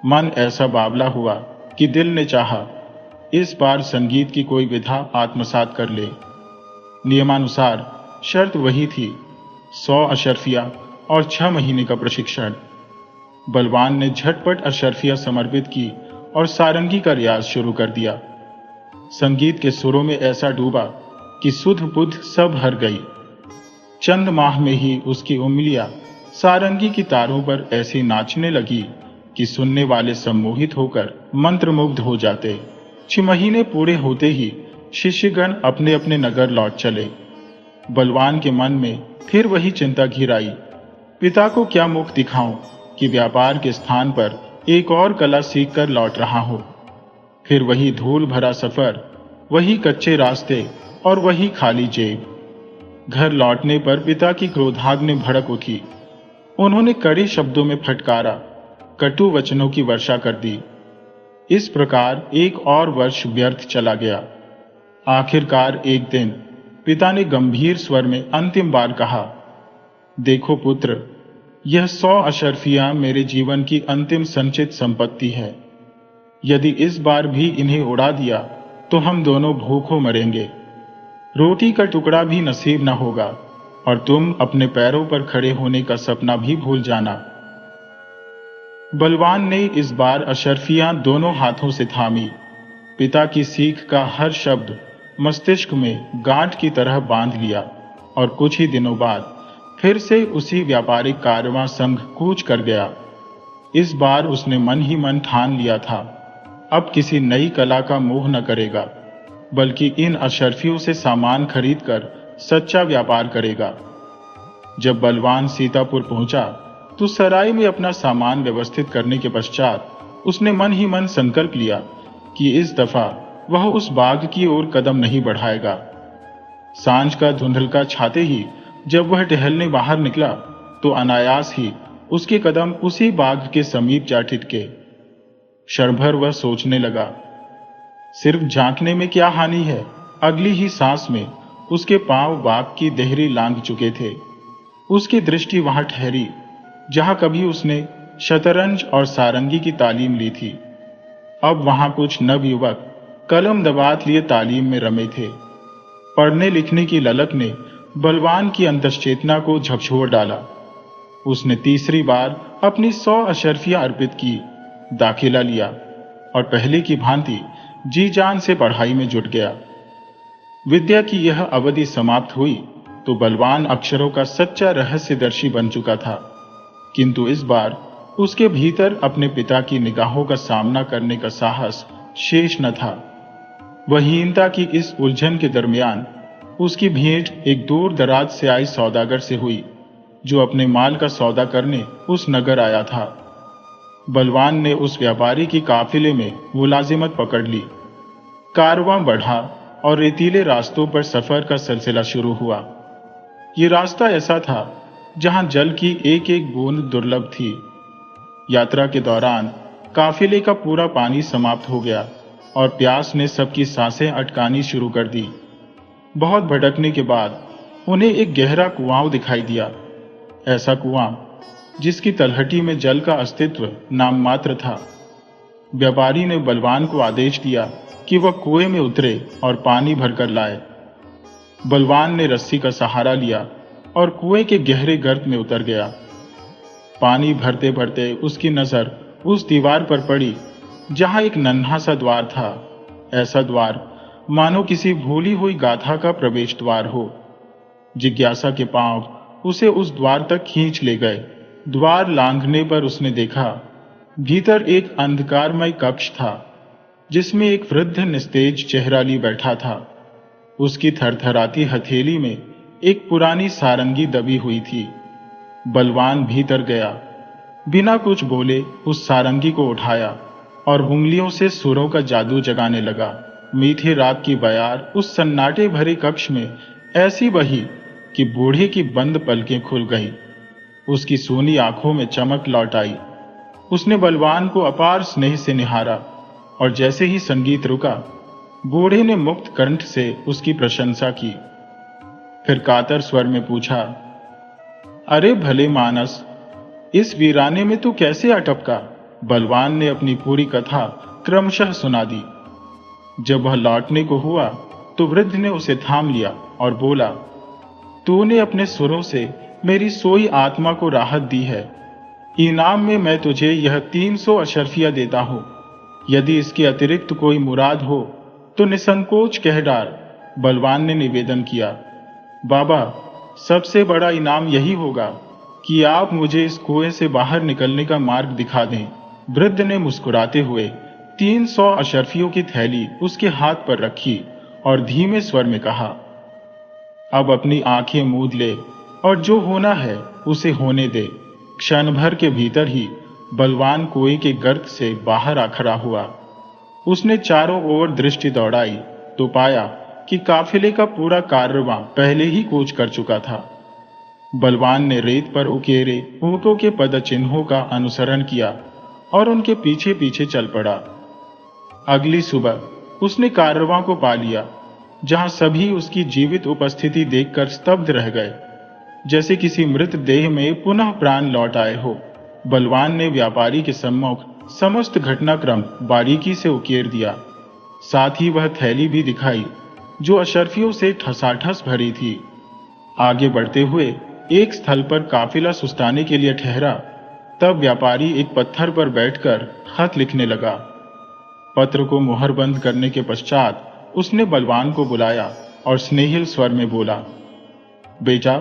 मन ऐसा बावला हुआ कि दिल ने चाहा, इस बार संगीत की कोई विधा आत्मसात कर ले। नियमानुसार शर्त वही थी, 100 अशर्फिया और 6 महीने का प्रशिक्षण। बलवान ने झटपट अशर्फिया समर्पित की और सारंगी का रियाज शुरू कर दिया। संगीत के सुरों में ऐसा डूबा कि सुध बुध सब हर गई। चंद माह में ही उसकी उंगलियां सारंगी की तारों पर ऐसी नाचने लगी कि सुनने वाले सम्मोहित होकर मंत्रमुग्ध हो जाते। 6 महीने पूरे होते ही शिष्यगण अपने अपने नगर लौट चले। बलवान के मन में फिर वही चिंता घिर आई, पिता को क्या मुख दिखाऊं कि व्यापार के स्थान पर एक और कला सीख कर लौट रहा हो। फिर वही धूल भरा सफर, वही कच्चे रास्ते और वही खाली जेब। घर लौटने पर पिता की क्रोधाग्नि भड़क उठी। उन्होंने कड़े शब्दों में फटकारा, कटु वचनों की वर्षा कर दी। इस प्रकार 1 और वर्ष व्यर्थ चला गया। आखिरकार एक दिन पिता ने गंभीर स्वर में अंतिम बार कहा, देखो पुत्र, यह 100 अशर्फियां मेरे जीवन की अंतिम संचित संपत्ति है। यदि इस बार भी इन्हें उड़ा दिया तो हम दोनों भूखों मरेंगे। रोटी का टुकड़ा भी नसीब न होगा और तुम अपने पैरों पर खड़े होने का सपना भी भूल जाना। बलवान ने इस बार अशर्फियां दोनों हाथों से थामी। पिता की सीख का हर शब्द मस्तिष्क में गांठ की तरह बांध लिया और कुछ ही दिनों बाद फिर से उसी व्यापारिक कारवां संग कूच कर गया। इस बार उसने मन ही मन ठान लिया था, अब किसी नई कला का मोह न करेगा, बल्कि इन अशर्फियों से सामान खरीदकर सच्चा व्यापार करेगा। जब बलवान सीतापुर पहुंचा तो सराय में अपना सामान व्यवस्थित करने के पश्चात उसने मन ही मन संकल्प लिया कि इस दफा वह उस बाग की ओर कदम नहीं बढ़ाएगा। सांझ का धुंधलका छाते ही जब वह टहलने बाहर निकला तो अनायास ही उसके कदम उसी बाग के समीप जा ठिठके। क्षण भर वह सोचने लगा, सिर्फ झांकने में क्या हानि है। अगली ही सांस में उसके पांव बाग की देहरी लांघ चुके थे। उसकी दृष्टि वहां ठहरी जहां कभी उसने शतरंज और सारंगी की तालीम ली थी। अब वहां कुछ नवयुवक कलम दबात लिए तालीम में रमे थे। पढ़ने लिखने की ललक ने बलवान की अंतश्चेतना को झकझोर डाला। उसने तीसरी बार अपनी 100 अशर्फियां अर्पित की, दाखिला लिया और पहले की भांति जी जान से पढ़ाई में जुट गया। विद्या की यह अवधि समाप्त हुई तो बलवान अक्षरों का सच्चा रहस्यदर्शी बन चुका था, किंतु इस बार उसके भीतर अपने पिता की निगाहों का सामना करने का साहस शेष न था। वहीनता की इस उलझन के दरमियान उसकी भेंट एक दूर दराज से आए सौदागर से हुई, जो अपने माल का सौदा करने उस नगर आया था। बलवान ने उस व्यापारी की काफिले में मुलाजिमत पकड़ ली। कारवां बढ़ा और रेतीले रास्तों पर सफर का सिलसिला शुरू हुआ। ये रास्ता ऐसा था जहां जल की एक एक बूंद दुर्लभ थी। यात्रा के दौरान काफिले का पूरा पानी समाप्त हो गया और प्यास ने सबकी सांसें अटकानी शुरू कर दी। बहुत भटकने के बाद उन्हें एक गहरा कुआं दिखाई दिया, ऐसा कुआं जिसकी तलहटी में जल का अस्तित्व नाम मात्र था। व्यापारी ने बलवान को आदेश दिया कि वह कुएं में उतरे और पानी भरकर लाए। बलवान ने रस्सी का सहारा लिया और कुएं के गहरे गर्त में उतर गया। पानी भरते भरते उसकी नजर उस दीवार पर पड़ी जहां एक नन्हा सा द्वार था, ऐसा द्वार मानो किसी भूली हुई गाथा का प्रवेश द्वार हो। जिज्ञासा के पांव उसे उस द्वार तक खींच ले गए। द्वार लांघने पर उसने देखा, भीतर एक अंधकारमय कक्ष था जिसमें एक वृद्ध निस्तेज चेहरा ली बैठा था। उसकी थरथराती हथेली में एक पुरानी सारंगी दबी हुई थी। बलवान भीतर गया, बिना कुछ बोले उस सारंगी को उठाया और उंगलियों से सुरों का जादू जगाने लगा। मीठी रात की बयार उस सन्नाटे भरे कक्ष में ऐसी बही कि बूढ़े की बंद पलकें खुल गईं। उसकी सूनी आंखों में चमक लौट आई। उसने बलवान को अपार स्नेह से निहारा और जैसे ही संगीत रुका, बूढ़े ने मुक्त कंठ से उसकी प्रशंसा की। फिर कातर स्वर में पूछा, अरे भले मानस, इस वीराने में तू कैसे अटपका? बलवान ने अपनी पूरी कथा क्रमशः सुना दी। जब वह लौटने को हुआ तो वृद्ध ने उसे थाम लिया और बोला, तूने अपने सुरों से मेरी सोई आत्मा को राहत दी है। इनाम में मैं तुझे यह 300 अशर्फिया देता हूं। यदि इसके अतिरिक्त कोई मुराद हो तो निसंकोच कह डाल। बलवान ने निवेदन किया, बाबा, सबसे बड़ा इनाम यही होगा कि आप मुझे इस कुएं से बाहर निकलने का मार्ग दिखा दें। वृद्ध ने मुस्कुराते हुए 300 अशर्फियों की थैली उसके हाथ पर रखी और धीमे स्वर में कहा, अब अपनी आंखें मूंद ले और जो होना है उसे होने दे। क्षण भर के भीतर ही बलवान कुएं के गर्त से बाहर आ खड़ा हुआ। उसने चारों ओर दृष्टि दौड़ाई तो पाया कि काफिले का पूरा कारवां पहले ही कूच कर चुका था। बलवान ने रेत पर उकेरे ऊंटों के पदचिन्हों का अनुसरण किया और उनके पीछे पीछे चल पड़ा। अगली सुबह उसने कारवां को पा लिया, जहां सभी उसकी जीवित उपस्थिति देखकर स्तब्ध रह गए, जैसे किसी मृत देह में पुनः प्राण लौट आए हो। बलवान ने व्यापारी के सम्मुख समस्त घटनाक्रम बारीकी से उकेर दिया। साथ ही वह थैली भी दिखाई जो अशर्फियों से ठसाठस भरी थी। आगे बढ़ते हुए एक स्थल पर काफिला सुस्ताने के लिए ठहरा, तब व्यापारी एक पत्थर पर बैठकर खत लिखने लगा। पत्र को मुहरबंद करने के पश्चात उसने बलवान को बुलाया और स्नेहिल स्वर में बोला, बेटा,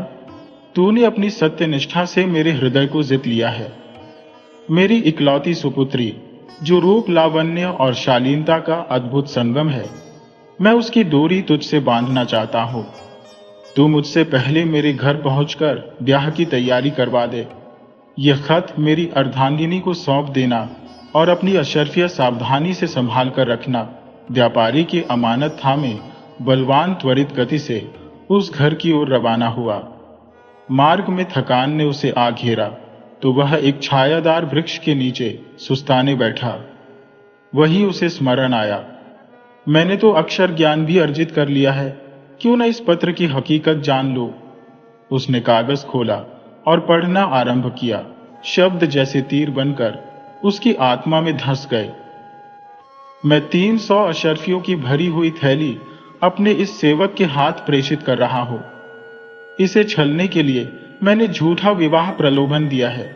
तूने अपनी सत्यनिष्ठा से मेरे हृदय को जीत लिया है। मेरी इकलौती सुपुत्री, जो रूप लावण्य और शालीनता का अद्भुत संगम है, मैं उसकी डोरी तुझसे बांधना चाहता हूं। तू मुझसे पहले मेरे घर पहुंचकर ब्याह की तैयारी करवा दे। यह खत मेरी अर्धांगिनी को सौंप देना और अपनी अशर्फिया सावधानी से संभाल कर रखना। व्यापारी की अमानत थामे बलवान त्वरित गति से उस घर की ओर रवाना हुआ। मार्ग में थकान ने उसे आ घेरा तो वह एक छायादार वृक्ष के नीचे सुस्ताने बैठा। वही उसे स्मरण आया, मैंने तो अक्षर ज्ञान भी अर्जित कर लिया है, क्यों न इस पत्र की हकीकत जान लो। उसने कागज खोला और पढ़ना आरंभ किया। शब्द जैसे तीर बनकर उसकी आत्मा में धंस गए। मैं 300 अशर्फियों की भरी हुई थैली अपने इस सेवक के हाथ प्रेषित कर रहा हूं। इसे छलने के लिए मैंने झूठा विवाह प्रलोभन दिया है।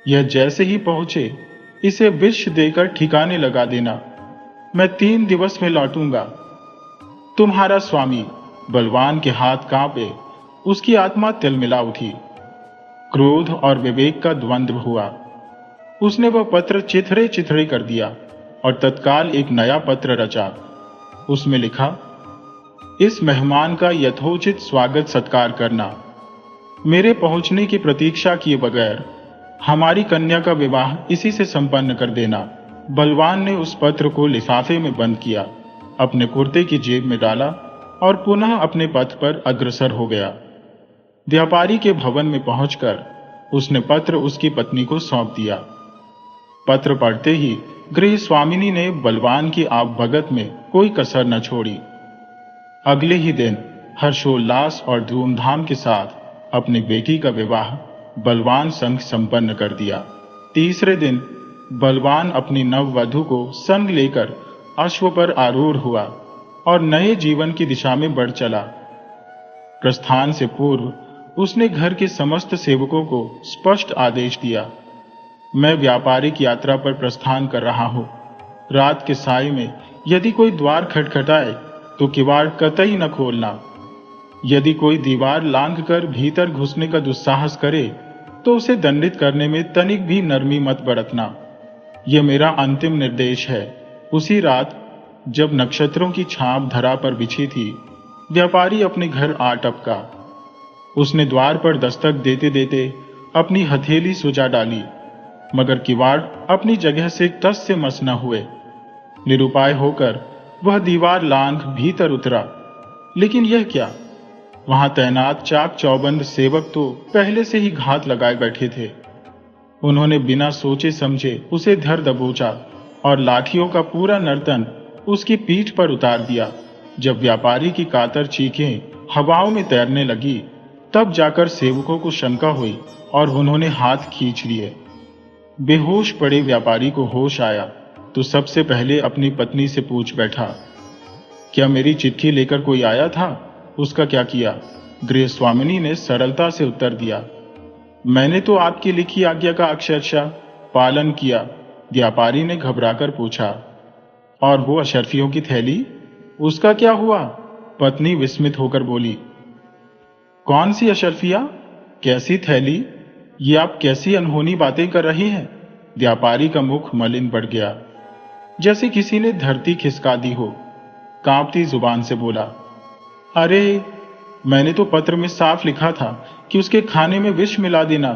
यह जैसे ही पहुंचे इसे विष देकर ठिकाने लगा देना। मैं 3 दिवस में लौटूंगा। तुम्हारा स्वामी बलवान के हाथ कांपे, उसकी आत्मा तिलमिला उठी। क्रोध और विवेक का द्वंद्व हुआ। उसने वह पत्र चिथड़े चिथड़े कर दिया और तत्काल एक नया पत्र रचा। उसमें लिखा, इस मेहमान का यथोचित स्वागत सत्कार करना। मेरे पहुंचने की प्रतीक्षा किए बगैर हमारी कन्या का विवाह इसी से संपन्न कर देना। बलवान ने उस पत्र को लिफाफे में बंद किया, अपने कुर्ते की जेब में डाला और पुनः अपने पथ पर अग्रसर हो गया। व्यापारी के भवन में पहुंचकर उसने पत्र उसकी पत्नी को सौंप दिया। पत्र पढ़ते ही गृह स्वामिनी ने बलवान की आवभगत में कोई कसर न छोड़ी। अगले ही दिन हर्षोल्लास और धूमधाम के साथ अपनी बेटी का विवाह बलवान संग संपन्न कर दिया। तीसरे दिन बलवान अपनी नववधू को संग लेकर अश्व पर आरूढ़ हुआ और नए जीवन की दिशा में बढ़ चला। प्रस्थान से पूर्व उसने घर के समस्त सेवकों को स्पष्ट आदेश दिया, मैं व्यापारिक यात्रा पर प्रस्थान कर रहा हूं। रात के साय में यदि कोई द्वार खटखटाए तो किवाड़ कतई न खोलना। यदि कोई दीवार लांघकर भीतर घुसने का दुस्साहस करे तो उसे दंडित करने में तनिक भी नरमी मत बरतना। यह मेरा अंतिम निर्देश है। उसी रात जब नक्षत्रों की छाप धरा पर बिछी थी, व्यापारी अपने घर आ टपका। उसने द्वार पर दस्तक देते देते अपनी हथेली सुजा डाली, मगर किवाड़ अपनी जगह से टस से मस न हुए। निरुपाय होकर वह दीवार लांघ भीतर उतरा, लेकिन यह क्या, वहां तैनात चाक चौबंद सेवक तो पहले से ही घात लगाए बैठे थे। उन्होंने बिना सोचे समझे उसे धर दबोचा और लाठियों का पूरा नर्तन उसकी पीठ पर उतार दिया। जब व्यापारी की कातर चीखें हवाओं में तैरने लगी, तब जाकर सेवकों को शंका हुई और उन्होंने हाथ खींच लिए। बेहोश पड़े व्यापारी को होश आया तो सबसे पहले अपनी पत्नी से पूछ बैठा, क्या मेरी चिट्ठी लेकर कोई आया था? उसका क्या किया? गृह स्वामिनी ने सरलता से उत्तर दिया, मैंने तो आपकी लिखी आज्ञा का अक्षरशः पालन किया। व्यापारी ने घबराकर पूछा, और वो अशर्फियों की थैली, उसका क्या हुआ? पत्नी विस्मित होकर बोली, कौन सी अशर्फिया? कैसी थैली? ये आप कैसी अनहोनी बातें कर रही हैं? व्यापारी का मुख मलिन पड़ गया, जैसे किसी ने धरती खिसका दी हो। कांपती जुबान से बोला, अरे, मैंने तो पत्र में साफ लिखा था कि उसके खाने में विष मिला देना।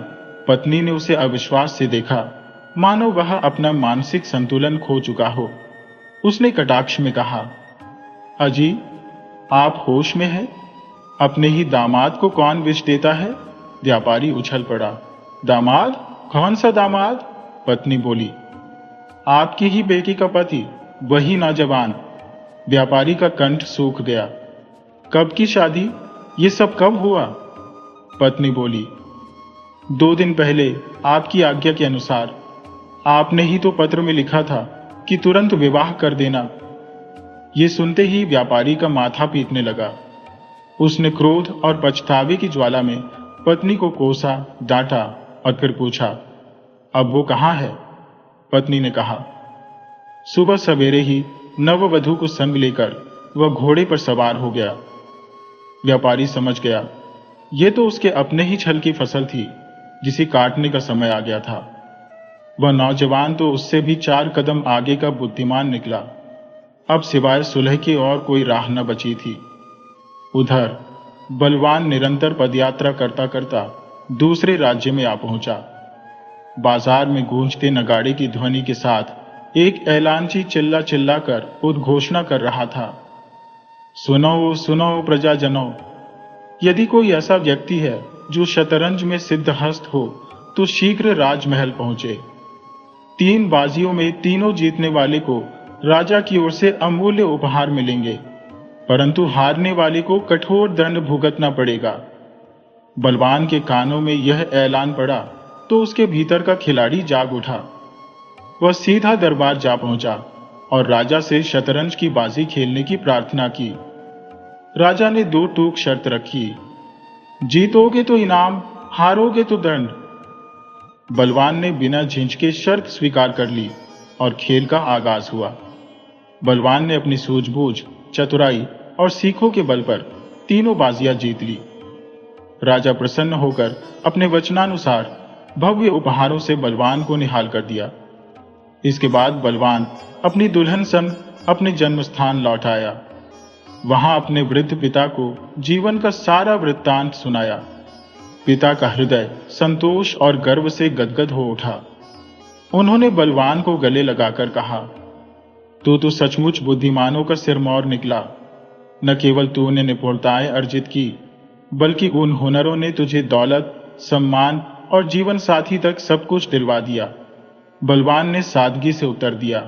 पत्नी ने उसे अविश्वास से देखा, मानो वह अपना मानसिक संतुलन खो चुका हो। उसने कटाक्ष में कहा, अजी, आप होश में हैं? अपने ही दामाद को कौन विष देता है? व्यापारी उछल पड़ा, दामाद? कौन सा दामाद? पत्नी बोली, आपकी ही बेटी का पति, वही नौजवान। व्यापारी का कंठ सूख गया। कब की शादी? ये सब कब हुआ? पत्नी बोली, 2 दिन पहले आपकी आज्ञा के अनुसार। आपने ही तो पत्र में लिखा था कि तुरंत विवाह कर देना। ये सुनते ही व्यापारी का माथा पीटने लगा। उसने क्रोध और पछतावे की ज्वाला में पत्नी को कोसा, डांटा और फिर पूछा, अब वो कहाँ है? पत्नी ने कहा, सुबह सवेरे ही नववधू को संग लेकर वह घोड़े पर सवार हो गया। व्यापारी समझ गया, ये तो उसके अपने ही छल की फसल थी, जिसे काटने का समय आ गया था। वह नौजवान तो उससे भी 4 कदम आगे का बुद्धिमान निकला। अब सिवाय सुलह की और कोई राह न बची थी। उधर बलवान निरंतर पदयात्रा करता करता दूसरे राज्य में आ पहुंचा। बाजार में गूंजते नगाड़े की ध्वनि के साथ एक ऐलानची चिल्ला चिल्ला कर उद्घोषणा कर रहा था, सुनो सुनो प्रजाजनों, यदि कोई ऐसा व्यक्ति है जो शतरंज में सिद्धहस्त हो तो शीघ्र राजमहल पहुंचे। 3 बाजियों में तीनों जीतने वाले को राजा की ओर से अमूल्य उपहार मिलेंगे, परंतु हारने वाले को कठोर दंड भुगतना पड़ेगा। बलवान के कानों में यह ऐलान पड़ा तो उसके भीतर का खिलाड़ी जाग उठा। वह सीधा दरबार जा पहुंचा और राजा से शतरंज की बाजी खेलने की प्रार्थना की। राजा ने 2 टूक शर्त रखी, जीतोगे तो इनाम, हारोगे तो दंड। बलवान ने बिना झिझके शर्त स्वीकार कर ली और खेल का आगाज हुआ। बलवान ने अपनी सूझबूझ, चतुराई और सीखों के बल पर तीनों बाजियां जीत ली। राजा प्रसन्न होकर अपने वचनानुसार भव्य उपहारों से बलवान को निहाल कर दिया। इसके बाद बलवान अपनी दुल्हन संग अपने जन्म स्थान लौट आया। वहां अपने वृद्ध पिता को जीवन का सारा वृत्तांत सुनाया। पिता का हृदय संतोष और गर्व से गदगद हो उठा। उन्होंने बलवान को गले लगाकर कहा, तू तो सचमुच बुद्धिमानों का सिरमौर निकला। न केवल तूने निपुणताएं अर्जित की, बल्कि उन हुनरों ने तुझे दौलत, सम्मान और जीवन साथी तक सब कुछ दिलवा दिया। बलवान ने सादगी से उत्तर दिया,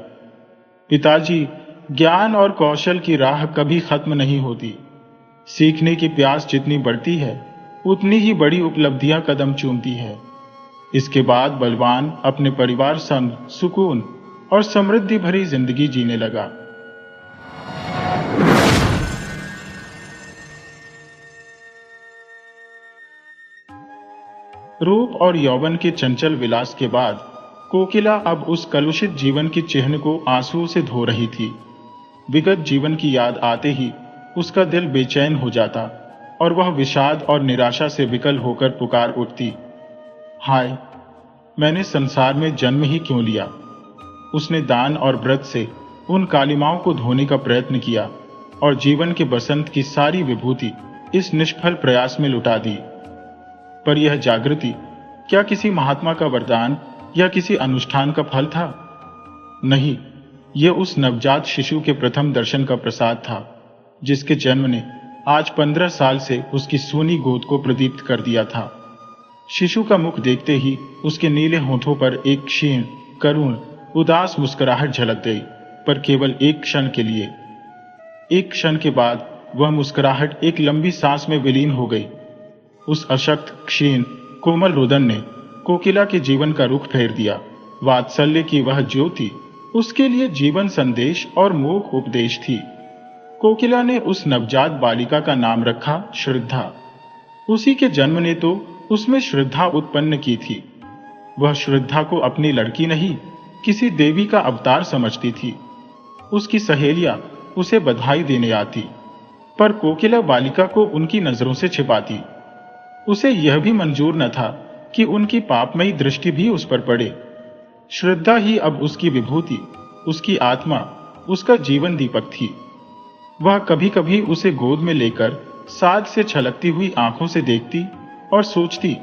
पिताजी, ज्ञान और कौशल की राह कभी खत्म नहीं होती। सीखने की प्यास जितनी बढ़ती है, उतनी ही बड़ी उपलब्धियां कदम चूमती है। इसके बाद बलवान अपने परिवार संग सुकून और समृद्धि भरी जिंदगी जीने लगा। रूप और यौवन के चंचल विलास के बाद कोकिला अब उस कलुषित जीवन के चिह्न को आंसुओं से धो रही थी। विगत जीवन की याद आते ही उसका दिल बेचैन हो जाता और वह विषाद और निराशा से विकल होकर पुकार उठती, हाय, मैंने संसार में जन्म ही क्यों लिया। उसने दान और व्रत से उन कालिमाओं को धोने का प्रयत्न किया और जीवन के बसंत की सारी विभूति इस निष्फल प्रयास में लुटा दी। पर यह जागृति क्या किसी महात्मा का वरदान या किसी अनुष्ठान का फल था? नहीं, यह उस नवजात शिशु के प्रथम दर्शन का प्रसाद था, जिसके जन्म ने आज 15 साल से उसकी सूनी गोद को प्रदीप्त कर दिया था। शिशु का मुख देखते ही उसके नीले होठों पर एक क्षीण, करुण, उदास मुस्कुराहट झलक गई, पर केवल एक क्षण के लिए। एक क्षण के बाद वह मुस्कुराहट एक लंबी सांस में विलीन हो गई। उस अशक्त, क्षीण, कोमल रुदन ने कोकिला के जीवन का रुख फेर दिया। वात्सल्य की वह ज्योति उसके लिए जीवन संदेश और मोक्ष उपदेश थी। कोकिला ने उस नवजात बालिका का नाम रखा श्रद्धा। उसी के जन्म ने तो उसमें श्रद्धा उत्पन्न की थी। वह श्रद्धा को अपनी लड़की नहीं, किसी देवी का अवतार समझती थी। उसकी सहेलियां उसे बधाई देने आती, पर कोकिला बालिका को उनकी नजरों से छिपाती। उसे यह भी मंजूर न था कि उनकी पापमयी दृष्टि भी उस पर पड़े। श्रद्धा ही अब उसकी विभूति, उसकी आत्मा, उसका जीवन दीपक थी। वह कभी कभी उसे गोद में लेकर साध से छलकती हुई आंखों से देखती और सोचती,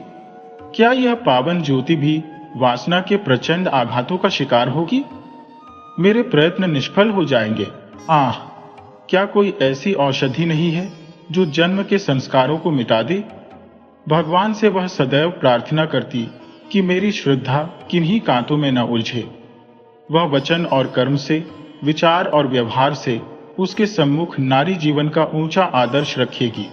क्या यह पावन ज्योति भी वासना के प्रचंड आघातों का शिकार होगी? मेरे प्रयत्न निष्फल हो जाएंगे। आह, क्या कोई ऐसी औषधि नहीं है जो जन्म के संस्कारों को मिटा दे? भगवान से वह सदैव प्रार्थना करती कि मेरी श्रद्धा किन्हीं कांटों में न उलझे। वह वचन और कर्म से, विचार और व्यवहार से उसके सम्मुख नारी जीवन का ऊंचा आदर्श रखेगी।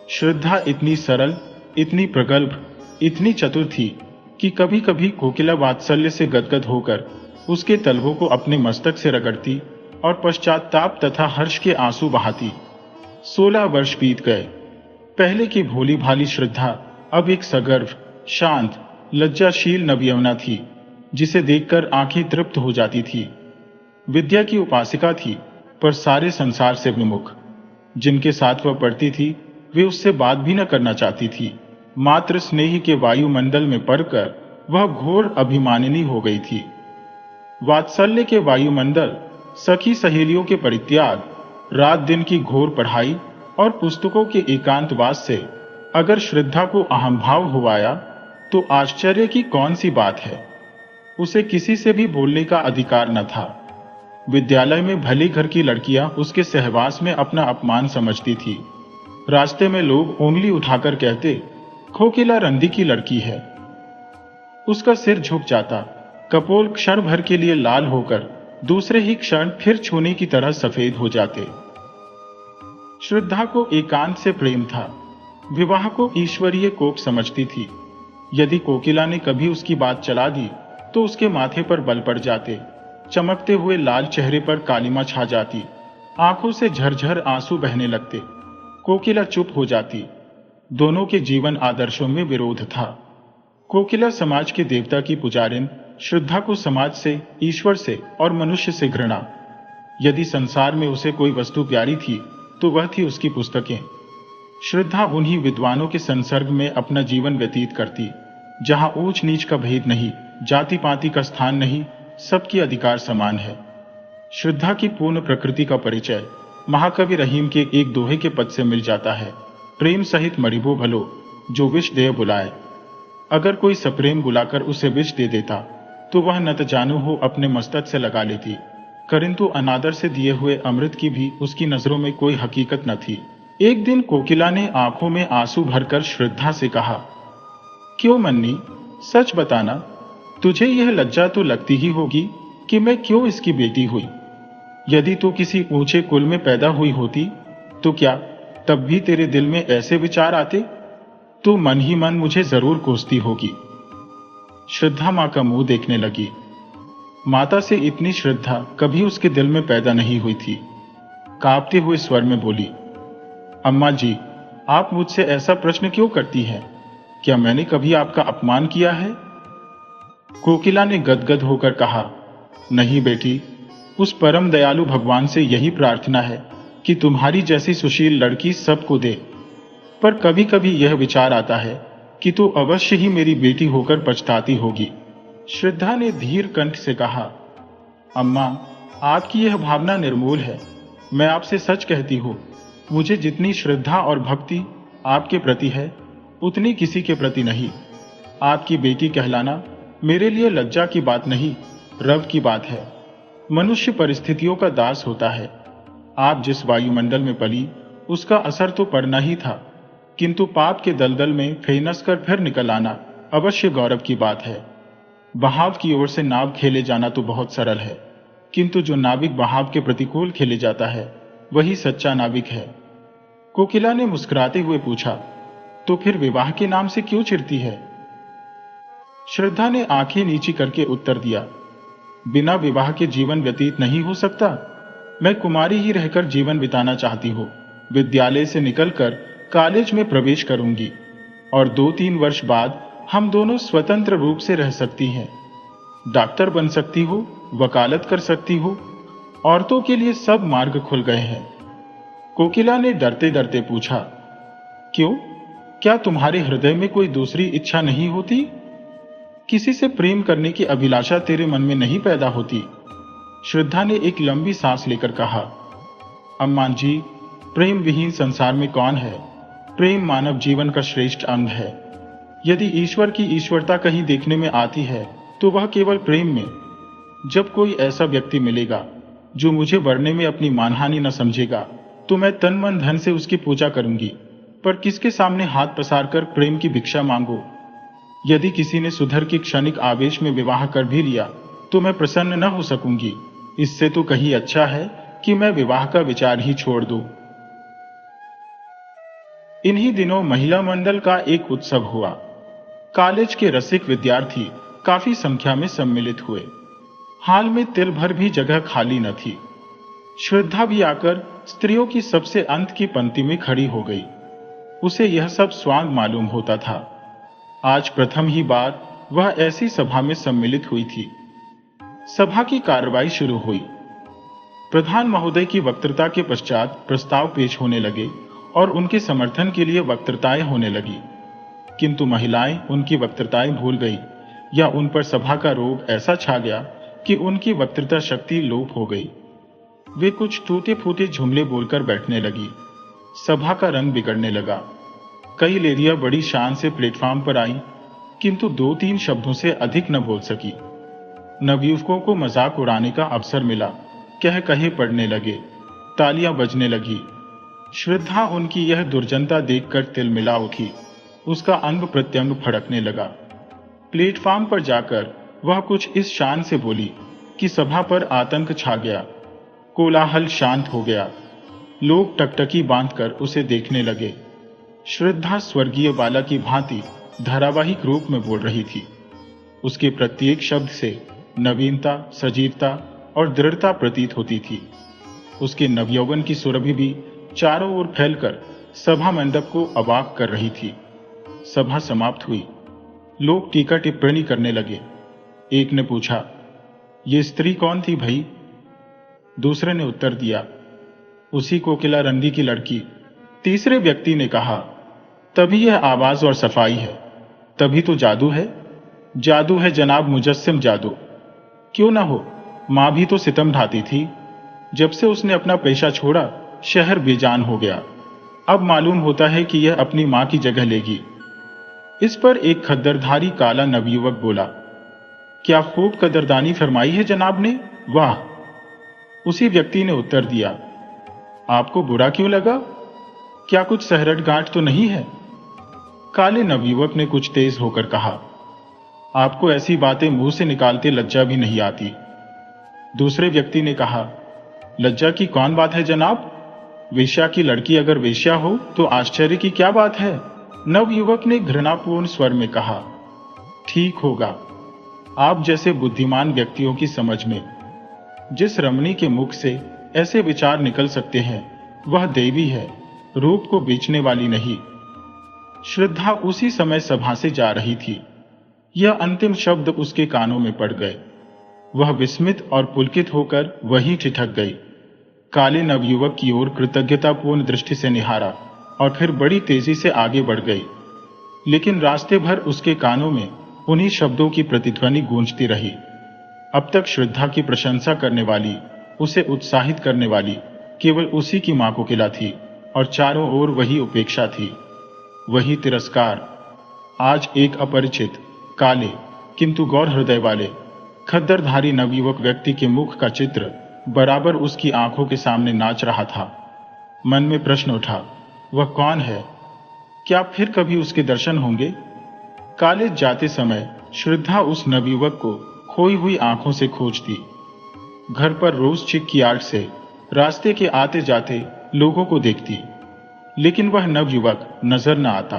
श्रद्धा इतनी सरल, इतनी प्रगल्भ, इतनी चतुर थी कि कभी कभी कोकिला वात्सल्य से गदगद होकर उसके तलवों को अपने मस्तक से रगड़ती और पश्चाताप तथा हर्ष के आंसू बहाती। 16 वर्ष बीत गए। पहले की भोली भाली श्रद्धा अब एक सगर्व, शांत, लज्जाशील नवयौवना थी, जिसे देखकर आंखें तृप्त हो जाती थी। विद्या की उपासिका थी, पर सारे संसार से विमुख। जिनके साथ वह पढ़ती थी, वे उससे बात भी न करना चाहती थी। मात्र स्नेह के वायुमंडल में पड़कर वह घोर अभिमानिनी हो गई थी। वात्सल्य के वायुमंडल, सखी सहेलियों के परित्याग, रात दिन की घोर पढ़ाई और पुस्तकों के एकांतवास से अगर श्रद्धा को अहंभाव हो आया, तो आश्चर्य की कौन सी बात है। उसे किसी से भी बोलने का अधिकार न था। विद्यालय में भले घर की लड़कियां उसके सहवास में अपना अपमान समझती थी। रास्ते में लोग उंगली उठाकर कहते, कोकिला रंदी की लड़की है। उसका सिर झुक जाता, कपोल क्षण भर के लिए लाल होकर दूसरे ही क्षण फिर छूने की तरह सफेद हो जाते। श्रद्धा को एकांत से प्रेम था। विवाह को ईश्वरीय कोप समझती थी। यदि कोकिला ने कभी उसकी बात चला दी, तो उसके माथे पर बल पड़ जाते। चमकते हुए लाल चेहरे पर कालिमा छा जाती। आंखों से झरझर आंसू बहने लगते। कोकिला चुप हो जाती। दोनों के जीवन आदर्शों में विरोध था। कोकिला समाज के देवता की पुजारिन, श्रद्धा को समाज से, ईश्वर से और मनुष्य से घृणा। यदि संसार में उसे कोई वस्तु प्यारी थी तो वह थी उसकी पुस्तकें। श्रद्धा उन्हीं विद्वानों के संसर्ग में अपना जीवन व्यतीत करती जहां ऊंच नीच का भेद नहीं, जाति पाति का स्थान नहीं, सबकी अधिकार समान है। श्रद्धा की पूर्ण प्रकृति का परिचय महाकवि रहीम के एक दोहे के पद से मिल जाता है। प्रेम सहित मरिबो भलो, जो विष दे बुलाए। अगर कोई सप्रेम बुलाकर उसे विष दे देता तो वह न जानू हो अपने मस्तक से लगा लेती, किंतु अनादर से दिए हुए अमृत की भी उसकी नजरों में कोई हकीकत न थी। एक दिन कोकिला ने आंखों में आंसू भरकर श्रद्धा से कहा, क्यों मन्नी, सच बताना, तुझे यह लज्जा तो लगती ही होगी कि मैं क्यों इसकी बेटी हुई। यदि तू किसी ऊंचे कुल में पैदा हुई होती तो क्या तब भी तेरे दिल में ऐसे विचार आते? तू मन ही मन मुझे जरूर कोसती होगी। श्रद्धा मां का मुंह देखने लगी। माता से इतनी श्रद्धा कभी उसके दिल में पैदा नहीं हुई थी। कांपते हुए स्वर में बोली, अम्मा जी, आप मुझसे ऐसा प्रश्न क्यों करती हैं? क्या मैंने कभी आपका अपमान किया है? कोकिला ने गदगद होकर कहा, नहीं बेटी, उस परम दयालु भगवान से यही प्रार्थना है कि तुम्हारी जैसी सुशील लड़की सबको दे। पर कभी कभी यह विचार आता है कि तू अवश्य ही मेरी बेटी होकर पछताती होगी। श्रद्धा ने धीर कंठ से कहा, अम्मा, आपकी यह भावना निर्मूल है। मैं आपसे सच कहती हूं, मुझे जितनी श्रद्धा और भक्ति आपके प्रति है उतनी किसी के प्रति नहीं। आपकी बेटी कहलाना मेरे लिए लज्जा की बात नहीं, रव की बात है। मनुष्य परिस्थितियों का दास होता है। आप जिस वायुमंडल में पली उसका असर तो पड़ना ही था, किंतु पाप के दलदल में फेनस कर फिर निकल आना अवश्य गौरव की बात है। बहाव की ओर से नाव खेले जाना तो बहुत सरल है, किंतु जो नाविक बहाव के प्रतिकूल खेले जाता है वही सच्चा नाविक है। कोकिला ने मुस्कुराते हुए पूछा, तो फिर विवाह के नाम से क्यों चिढ़ती है? श्रद्धा ने आंखें नीची करके उत्तर दिया, बिना विवाह के जीवन व्यतीत नहीं हो सकता। मैं कुमारी ही रहकर जीवन बिताना चाहती हूँ। विद्यालय से निकलकर कॉलेज में प्रवेश करूंगी और 2-3 वर्ष बाद हम दोनों स्वतंत्र रूप से रह सकती हैं। डॉक्टर बन सकती हो, वकालत कर सकती हो। औरतों के लिए सब मार्ग खुल गए हैं। कोकिला ने डरते डरते पूछा, क्यों? क्या तुम्हारे हृदय में कोई दूसरी इच्छा नहीं होती? किसी से प्रेम करने की अभिलाषा तेरे मन में नहीं पैदा होती? श्रद्धा ने एक लंबी सांस लेकर कहा, अम्मा जी, प्रेम विहीन संसार में कौन है? प्रेम मानव जीवन का श्रेष्ठ अंग है। यदि ईश्वर की ईश्वरता कहीं देखने में आती है तो वह केवल प्रेम में। जब कोई ऐसा व्यक्ति मिलेगा जो मुझे वरने में अपनी मानहानि न समझेगा तो मैं तन मन धन से उसकी पूजा करूंगी, पर किसके सामने हाथ पसार कर प्रेम की भिक्षा मांगो? यदि किसी ने सुधर के क्षणिक आवेश में विवाह कर भी लिया तो मैं प्रसन्न न हो सकूंगी। इससे तो कहीं अच्छा है कि मैं विवाह का विचार ही छोड़ दूं। इन्हीं दिनों महिला मंडल का एक उत्सव हुआ। कॉलेज के रसिक विद्यार्थी काफी संख्या में सम्मिलित हुए। हाल में तिल भर भी जगह खाली न थी। श्रद्धा भी आकर स्त्रियों की सबसे अंत की पंक्ति में खड़ी हो गई। उसे यह सब स्वांग मालूम होता था। आज प्रथम ही बार वह ऐसी सभा में सम्मिलित हुई थी। सभा की कार्रवाई शुरू हुई। प्रधान महोदय की वक्तृता के पश्चात प्रस्ताव पेश होने लगे और उनके समर्थन के लिए वक्तृताएं होने लगी, किंतु महिलाएं उनकी वक्तृताएं भूल गई या उन पर सभा का रोग ऐसा छा गया कि उनकी वक्तृता शक्ति लोप हो गई। वे कुछ टूटे फूटे जुमले बोलकर बैठने लगी। सभा का रंग बिगड़ने लगा। कई लेडियां बड़ी शान से प्लेटफॉर्म पर आईं, किंतु 2-3 शब्दों से अधिक न बोल सकी। नवयुवकों को मजाक उड़ाने का अवसर मिला। कह कहे पड़ने लगे, तालियां बजने लगी। श्रद्धा उनकी यह दुर्जनता देखकर तिलमिला उठी। उसका अंग प्रत्यंग फड़कने लगा। प्लेटफॉर्म पर जाकर वह कुछ इस शान से बोली कि सभा पर आतंक छा गया। कोलाहल शांत हो गया। लोग टकटकी बांधकर उसे देखने लगे। श्रद्धा स्वर्गीय बाला की भांति धारावाहिक रूप में बोल रही थी। उसके प्रत्येक शब्द से नवीनता, सजीवता और दृढ़ता प्रतीत होती थी। उसके नवयौवन की सुरभि भी चारों ओर फैलकर सभा मंडप को अवाक कर रही थी। सभा समाप्त हुई। लोग टीका टिप्पणी करने लगे। एक ने पूछा, ये स्त्री कौन थी भई? दूसरे ने उत्तर दिया, उसी कोकिला रंडी की लड़की। तीसरे व्यक्ति ने कहा, तभी यह आवाज और सफाई है, तभी तो जादू है। जादू है जनाब, मुजस्सिम जादू। क्यों ना हो, मां भी तो सितम ढाती थी। जब से उसने अपना पेशा छोड़ा, शहर बेजान हो गया। अब मालूम होता है कि यह अपनी मां की जगह लेगी। इस पर एक खद्दरधारी काला नवयुवक बोला, क्या खूब कदरदानी फरमाई है जनाब ने, वाह। उसी व्यक्ति ने उत्तर दिया, आपको बुरा क्यों लगा? क्या कुछ सहरट गांठ तो नहीं है? काले नवयुवक ने कुछ तेज होकर कहा, आपको ऐसी बातें मुंह से निकालते लज्जा भी नहीं आती। दूसरे व्यक्ति ने कहा, लज्जा की कौन बात है जनाब? वेश्या की लड़की अगर वेश्या हो तो आश्चर्य की क्या बात है? नवयुवक ने घृणापूर्ण स्वर में कहा, ठीक होगा। आप जैसे बुद्धिमान व्यक्तियों की समझ में जिस रमणी के मुख से ऐसे विचार निकल सकते हैं, वह देवी है, रूप को बेचने वाली नहीं। श्रद्धा उसी समय सभा से जा रही थी। यह अंतिम शब्द उसके कानों में पड़ गए। वह विस्मित और पुलकित होकर वहीं ठिठक गई। काले नवयुवक की ओर कृतज्ञतापूर्ण दृष्टि से निहारा और फिर बड़ी तेजी से आगे बढ़ गई। लेकिन रास्ते भर उसके कानों में उन्हीं शब्दों की प्रतिध्वनि गूंजती रही। अब तक श्रद्धा की प्रशंसा करने वाली, उसे उत्साहित करने वाली केवल उसी की मां कोकिला थी, और चारों ओर वही उपेक्षा थी, वही तिरस्कार। आज एक अपरिचित, काले किंतु गौर हृदय वाले, खद्दरधारी नवयुवक व्यक्ति के मुख का चित्र बराबर उसकी आंखों के सामने नाच रहा था। मन में प्रश्न उठा, वह कौन है? क्या फिर कभी उसके दर्शन होंगे? कॉलेज जाते समय श्रद्धा उस नवयुवक को खोई हुई आंखों से खोजती। घर पर रोज चिक की आड़ से रास्ते के आते जाते लोगों को देखती, लेकिन वह नवयुवक नजर न आता।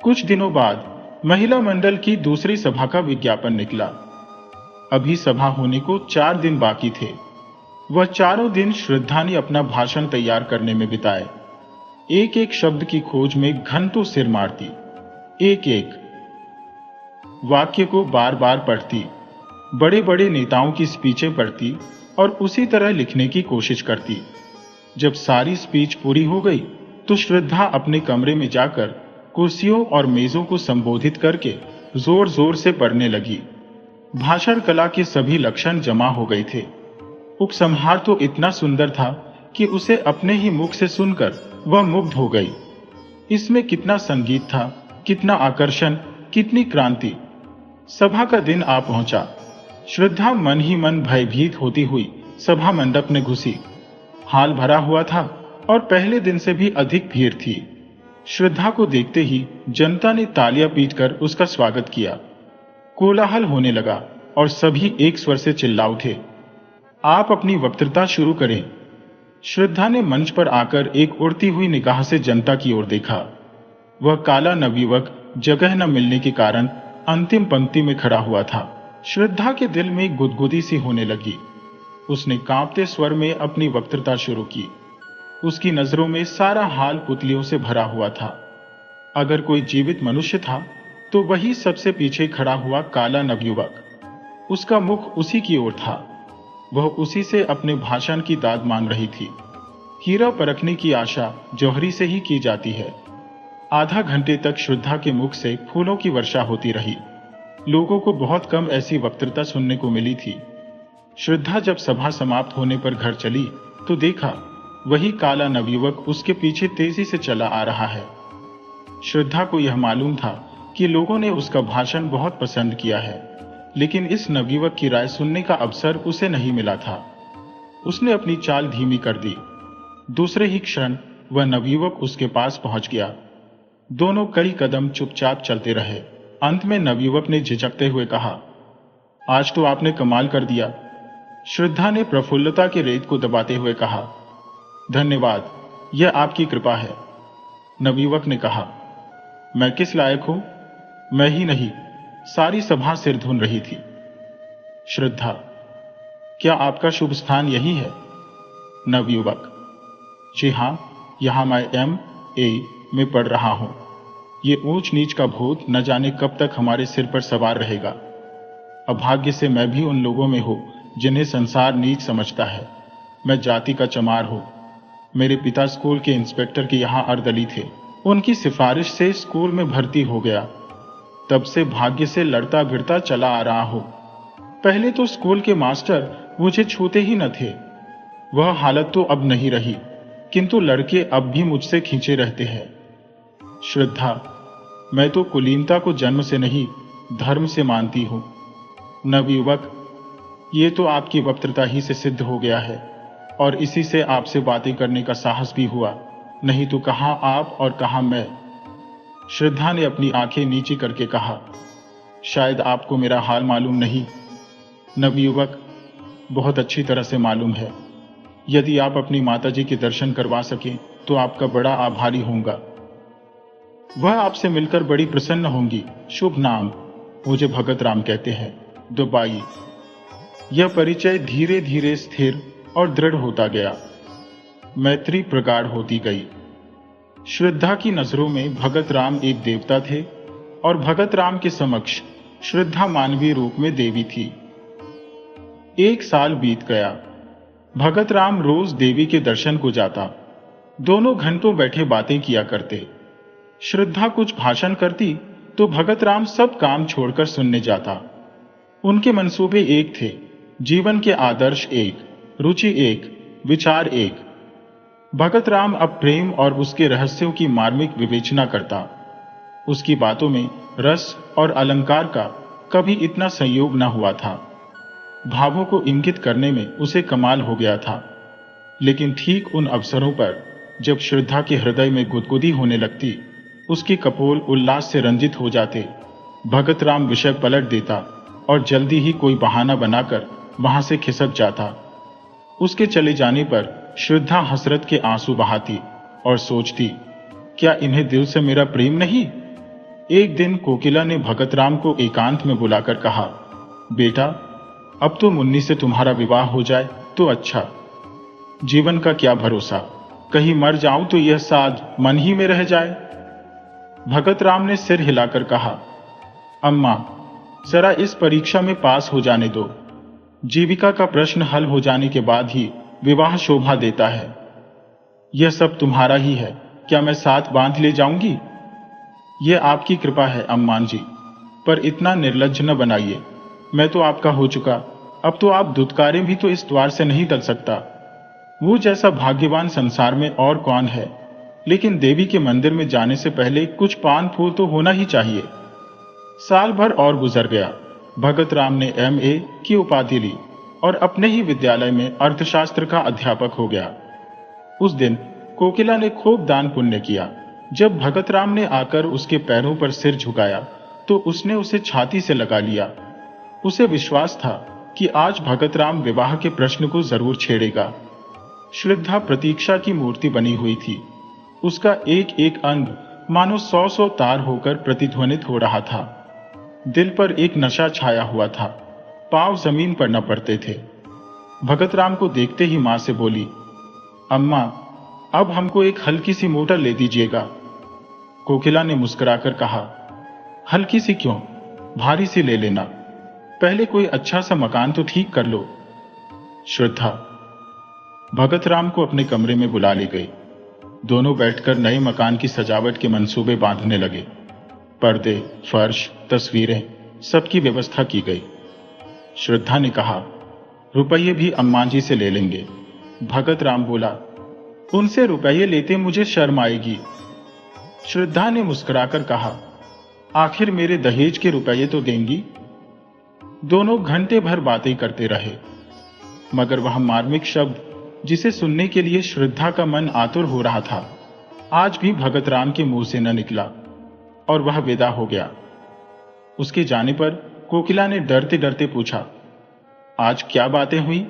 कुछ दिनों बाद महिला मंडल की दूसरी सभा का विज्ञापन निकला। अभी सभा होने को 4 दिन बाकी थे। वह चारों दिन श्रद्धा ने अपना भाषण तैयार करने में बिताए। एक एक शब्द की खोज में घंटों सिर मारती, एक एक वाक्य को बार बार पढ़ती, बड़े बड़े नेताओं की स्पीचें पढ़ती और उसी तरह लिखने की कोशिश करती। जब सारी स्पीच पूरी हो गई तो श्रद्धा अपने कमरे में जाकर कुर्सियों और मेजों को संबोधित करके जोर जोर से पढ़ने लगी। भाषण कला के सभी लक्षण जमा हो गए थे। उपसंहार तो इतना सुंदर था कि उसे अपने ही मुख से सुनकर वह मुग्ध हो गई। इसमें कितना संगीत था, कितना आकर्षण, कितनी क्रांति। सभा का दिन आ पहुंचा। श्रद्धा मन ही मन भयभीत होती हुई सभा मंडप में घुसी। हाल भरा हुआ था और पहले दिन से भी अधिक भीड़ थी। श्रद्धा को देखते ही जनता ने तालियां पीटकर उसका स्वागत किया। कोलाहल होने लगा और सभी एक स्वर से चिल्ला उठे, आप अपनी वक्तृता शुरू करें। श्रद्धा ने मंच पर आकर एक उड़ती हुई निगाह से जनता की ओर देखा। वह काला नवयुवक जगह न मिलने के कारण अंतिम पंक्ति में खड़ा हुआ था। श्रद्धा के दिल में गुदगुदी सी होने लगी। उसने कांपते स्वर में अपनी वक्तृता शुरू की। उसकी नजरों में सारा हाल पुतलियों से भरा हुआ था। अगर कोई जीवित मनुष्य था तो वही सबसे पीछे खड़ा हुआ काला नवयुवक। उसका मुख उसी की ओर था। वह उसी से अपने भाषण की दाद मांग रही थी। हीरा परखने की आशा जौहरी से ही की जाती है। आधा घंटे तक श्रद्धा के मुख से फूलों की वर्षा होती रही। लोगों को बहुत कम ऐसी वक्तृता सुनने को मिली थी। श्रद्धा जब सभा समाप्त होने पर घर चली तो देखा वही काला नवयुवक उसके पीछे तेजी से चला आ रहा है। श्रद्धा को यह मालूम था कि लोगों ने उसका भाषण बहुत पसंद किया है, लेकिन इस नवयुवक की राय सुनने का अवसर उसे नहीं मिला था। उसने अपनी चाल धीमी कर दी। दूसरे ही क्षण वह नवयुवक उसके पास पहुंच गया। दोनों कई कदम चुपचाप चलते रहे। अंत में नवयुवक ने झिझकते हुए कहा, आज तो आपने कमाल कर दिया। श्रद्धा ने प्रफुल्लता के रेत को दबाते हुए कहा, धन्यवाद, यह आपकी कृपा है। नवयुवक ने कहा, मैं किस लायक हूं? मैं ही नहीं, सारी सभा सिर धुन रही थी। श्रद्धा, क्या आपका शुभ स्थान यही है? नवयुवक, जी हां, यहां मैं ए में पढ़ रहा हूं। ये ऊंच नीच का भूत न जाने कब तक हमारे सिर पर सवार रहेगा। अभाग्य से मैं भी उन लोगों में हूं जिन्हें संसार नीच समझता है। मैं जाति का चमार हूं। मेरे पिता स्कूल के इंस्पेक्टर के यहाँ अर्दली थे। उनकी सिफारिश से स्कूल में भर्ती हो गया। तब से भाग्य से लड़ता भिड़ता चला आ रहा हूं। पहले तो स्कूल के मास्टर मुझे छूते ही न थे। वह हालत तो अब नहीं रही, किंतु लड़के अब भी मुझसे खींचे रहते हैं। श्रद्धा, मैं तो कुलीनता को जन्म से नहीं धर्म से मानती हूं। नवयुवक, ये तो आपकी वक्तृता ही से सिद्ध हो गया है और इसी से आपसे बातें करने का साहस भी हुआ, नहीं तो कहां आप और कहां मैं। श्रद्धा ने अपनी आंखें नीची करके कहा, शायद आपको मेरा हाल मालूम नहीं। नवयुवक, बहुत अच्छी तरह से मालूम है। यदि आप अपनी माताजी के दर्शन करवा सकें तो आपका बड़ा आभारी होऊंगा। वह आपसे मिलकर बड़ी प्रसन्न होंगी। शुभ नाम। मुझे भगत राम कहते हैं, दुबाई। यह परिचय धीरे धीरे स्थिर और दृढ़ होता गया। मैत्री प्रगाढ़ होती गई। श्रद्धा की नजरों में भगत राम एक देवता थे और भगत राम के समक्ष श्रद्धा मानवीय रूप में देवी थी। 1 साल बीत गया। भगत राम रोज देवी के दर्शन को जाता। दोनों घंटों बैठे बातें किया करते। श्रद्धा कुछ भाषण करती तो भगत राम सब काम छोड़कर सुनने जाता। उनके मंसूबे एक थे, जीवन के आदर्श एक, रुचि एक, विचार एक। भगत राम अब प्रेम और उसके रहस्यों की मार्मिक विवेचना करता। उसकी बातों में रस और अलंकार का कभी इतना संयोग न हुआ था। भावों को इंगित करने में उसे कमाल हो गया था। लेकिन ठीक उन अवसरों पर जब श्रद्धा के हृदय में गुदगुदी होने लगती, उसके कपोल उल्लास से रंजित हो जाते, भगत राम विषय पलट देता और जल्दी ही कोई बहाना बनाकर वहां से खिसक जाता। उसके चले जाने पर श्रद्धा हसरत के आंसू बहाती और सोचती, क्या इन्हें दिल से मेरा प्रेम नहीं। एक दिन कोकिला ने भगत राम को एकांत में बुलाकर कहा, बेटा, अब तो मुन्नी से तुम्हारा विवाह हो जाए तो अच्छा। जीवन का क्या भरोसा, कहीं मर जाऊं तो यह साध मन ही में रह जाए। भगत राम ने सिर हिलाकर कहा, अम्मा, जरा इस परीक्षा में पास हो जाने दो। जीविका का प्रश्न हल हो जाने के बाद ही विवाह शोभा देता है। यह सब तुम्हारा ही है, क्या मैं साथ बांध ले जाऊंगी। यह आपकी कृपा है अम्मान जी, पर इतना निर्लज्ज न बनाइए। मैं तो आपका हो चुका, अब तो आप दुत्कारें भी तो इस द्वार से नहीं टल सकता। वो जैसा भाग्यवान संसार में और कौन है। लेकिन देवी के मंदिर में जाने से पहले कुछ पान फूल तो होना ही चाहिए। साल भर और गुजर गया। भगत राम ने MA की उपाधि ली और अपने ही विद्यालय में अर्थशास्त्र का अध्यापक हो गया। उस दिन कोकिला ने खूब दान पुण्य किया। जब भगत राम ने आकर उसके पैरों पर सिर झुकाया तो उसने उसे छाती से लगा लिया। उसे विश्वास था कि आज भगत राम विवाह के प्रश्न को जरूर छेड़ेगा। श्रद्धा प्रतीक्षा की मूर्ति बनी हुई थी। उसका एक एक अंग मानो 100 तार होकर प्रतिध्वनित हो रहा था। दिल पर एक नशा छाया हुआ था। पांव जमीन पर न पड़ते थे। भगत राम को देखते ही मां से बोली, अम्मा, अब हमको एक हल्की सी मोटर ले दीजिएगा। कोकिला ने मुस्कुराकर कहा, हल्की सी क्यों, भारी सी ले लेना। पहले कोई अच्छा सा मकान तो ठीक कर लो। श्रद्धा भगत राम को अपने कमरे में बुला ले गई। दोनों बैठकर नए मकान की सजावट के मंसूबे बांधने लगे। पर्दे, फर्श, तस्वीरें, सबकी व्यवस्था की गई। श्रद्धा ने कहा, रुपये भी अम्मां जी से ले लेंगे। भगत राम बोला, उनसे रुपये लेते मुझे शर्म आएगी। श्रद्धा ने मुस्कुराकर कहा, आखिर मेरे दहेज के रुपये तो देंगी। दोनों घंटे भर बातें करते रहे, मगर वह मार्मिक शब्द जिसे सुनने के लिए श्रद्धा का मन आतुर हो रहा था, आज भी भगत राम के मुंह से न निकला और वह विदा हो गया। उसके जाने पर कोकिला ने डरते डरते पूछा, आज क्या बातें हुई।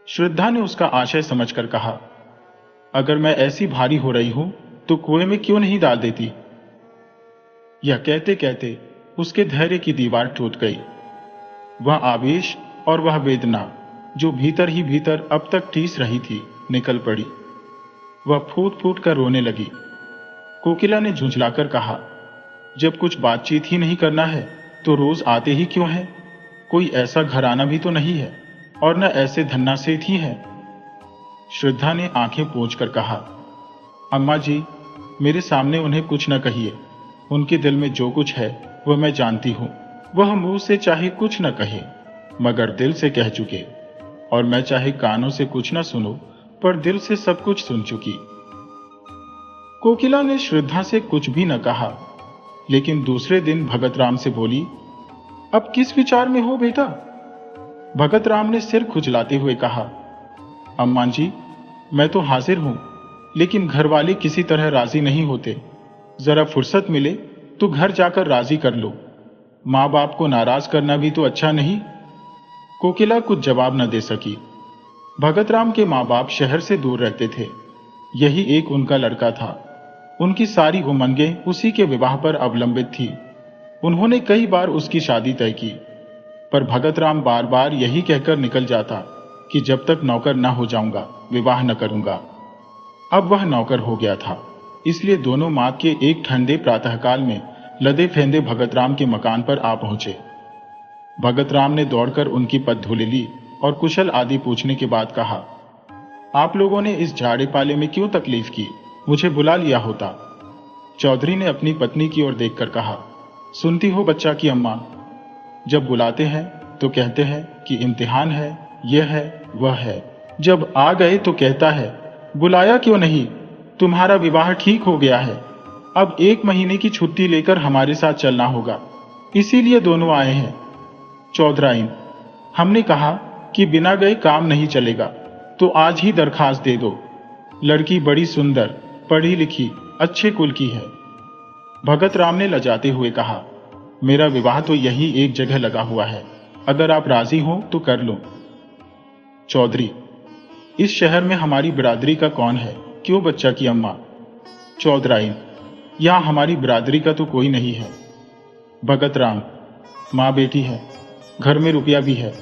श्रद्धा ने उसका आशय समझकर कहा, अगर मैं ऐसी भारी हो रही हूं तो कुएं में क्यों नहीं डाल देती। यह कहते कहते उसके धैर्य की दीवार टूट गई। वह आवेश और वह वेदना जो भीतर ही भीतर अब तक टीस रही थी, निकल पड़ी। वह फूट फूट कर रोने लगी। कोकिला ने झुंझलाकर कहा, जब कुछ बातचीत ही नहीं करना है तो रोज आते ही क्यों है? कोई ऐसा घराना भी तो नहीं है, और न ऐसे धन्ना सेठ ही है। श्रद्धा ने आंखें पोंछ कर कहा, अम्मा जी, मेरे सामने उन्हें कुछ न कहिए। उनके दिल में जो कुछ है वह मैं जानती हूं। वह मुंह से चाहे कुछ न कहे, मगर दिल से कह चुके, और मैं चाहे कानों से कुछ न सुनूं, पर दिल से सब कुछ सुन चुकी। कोकिला ने श्रद्धा से कुछ भी न कहा, लेकिन दूसरे दिन भगत राम से बोली, अब किस विचार में हो बेटा? भगत राम ने सिर खुजलाते हुए कहा, अम्मा जी, मैं तो हाजिर हूं, लेकिन घर वाले किसी तरह राजी नहीं होते। जरा फुर्सत मिले तो घर जाकर राजी कर लो। मां बाप को नाराज करना भी तो अच्छा नहीं। कोकिला कुछ जवाब न दे सकी। भगत राम के मां बाप शहर से दूर रहते थे। यही एक उनका लड़का था। उनकी सारी उमंगें उसी के विवाह पर अवलंबित थी। उन्होंने कई बार उसकी शादी तय की, पर भगत राम बार बार यही कहकर निकल जाता कि जब तक नौकर न हो जाऊंगा विवाह न करूंगा। अब वह नौकर हो गया था, इसलिए दोनों मां के एक ठंडे प्रातःकाल में लदे फेंदे भगत राम के मकान पर आ पहुंचे। भगत राम ने दौड़कर उनकी पगधूली ली और कुशल आदि पूछने के बाद कहा, आप लोगों ने इस झाड़े पाले में क्यों तकलीफ की? मुझे बुला लिया होता। चौधरी ने अपनी पत्नी की ओर देखकर कहा, सुनती हो बच्चा की अम्मा, जब बुलाते हैं तो कहते हैं कि इम्तिहान है, यह है, वह है। जब आ गए तो कहता है, बुलाया क्यों नहीं? तुम्हारा विवाह ठीक हो गया है। अब 1 महीने की छुट्टी लेकर हमारे साथ चलना होगा, इसीलिए दोनों आए हैं। चौधराइन, हमने कहा कि बिना गए काम नहीं चलेगा, तो आज ही दरखास्त दे दो। लड़की बड़ी सुंदर, पढ़ी लिखी, अच्छे कुल की है। भगत राम ने लजाते हुए कहा, मेरा विवाह तो यही एक जगह लगा हुआ है, अगर आप राजी हो तो कर लो। चौधरी, इस शहर में हमारी बिरादरी का कौन है? क्यों बच्चा की अम्मा? चौधराइन, यहां हमारी बिरादरी का तो कोई नहीं है। भगत राम, मां बेटी है, घर में रुपया भी है,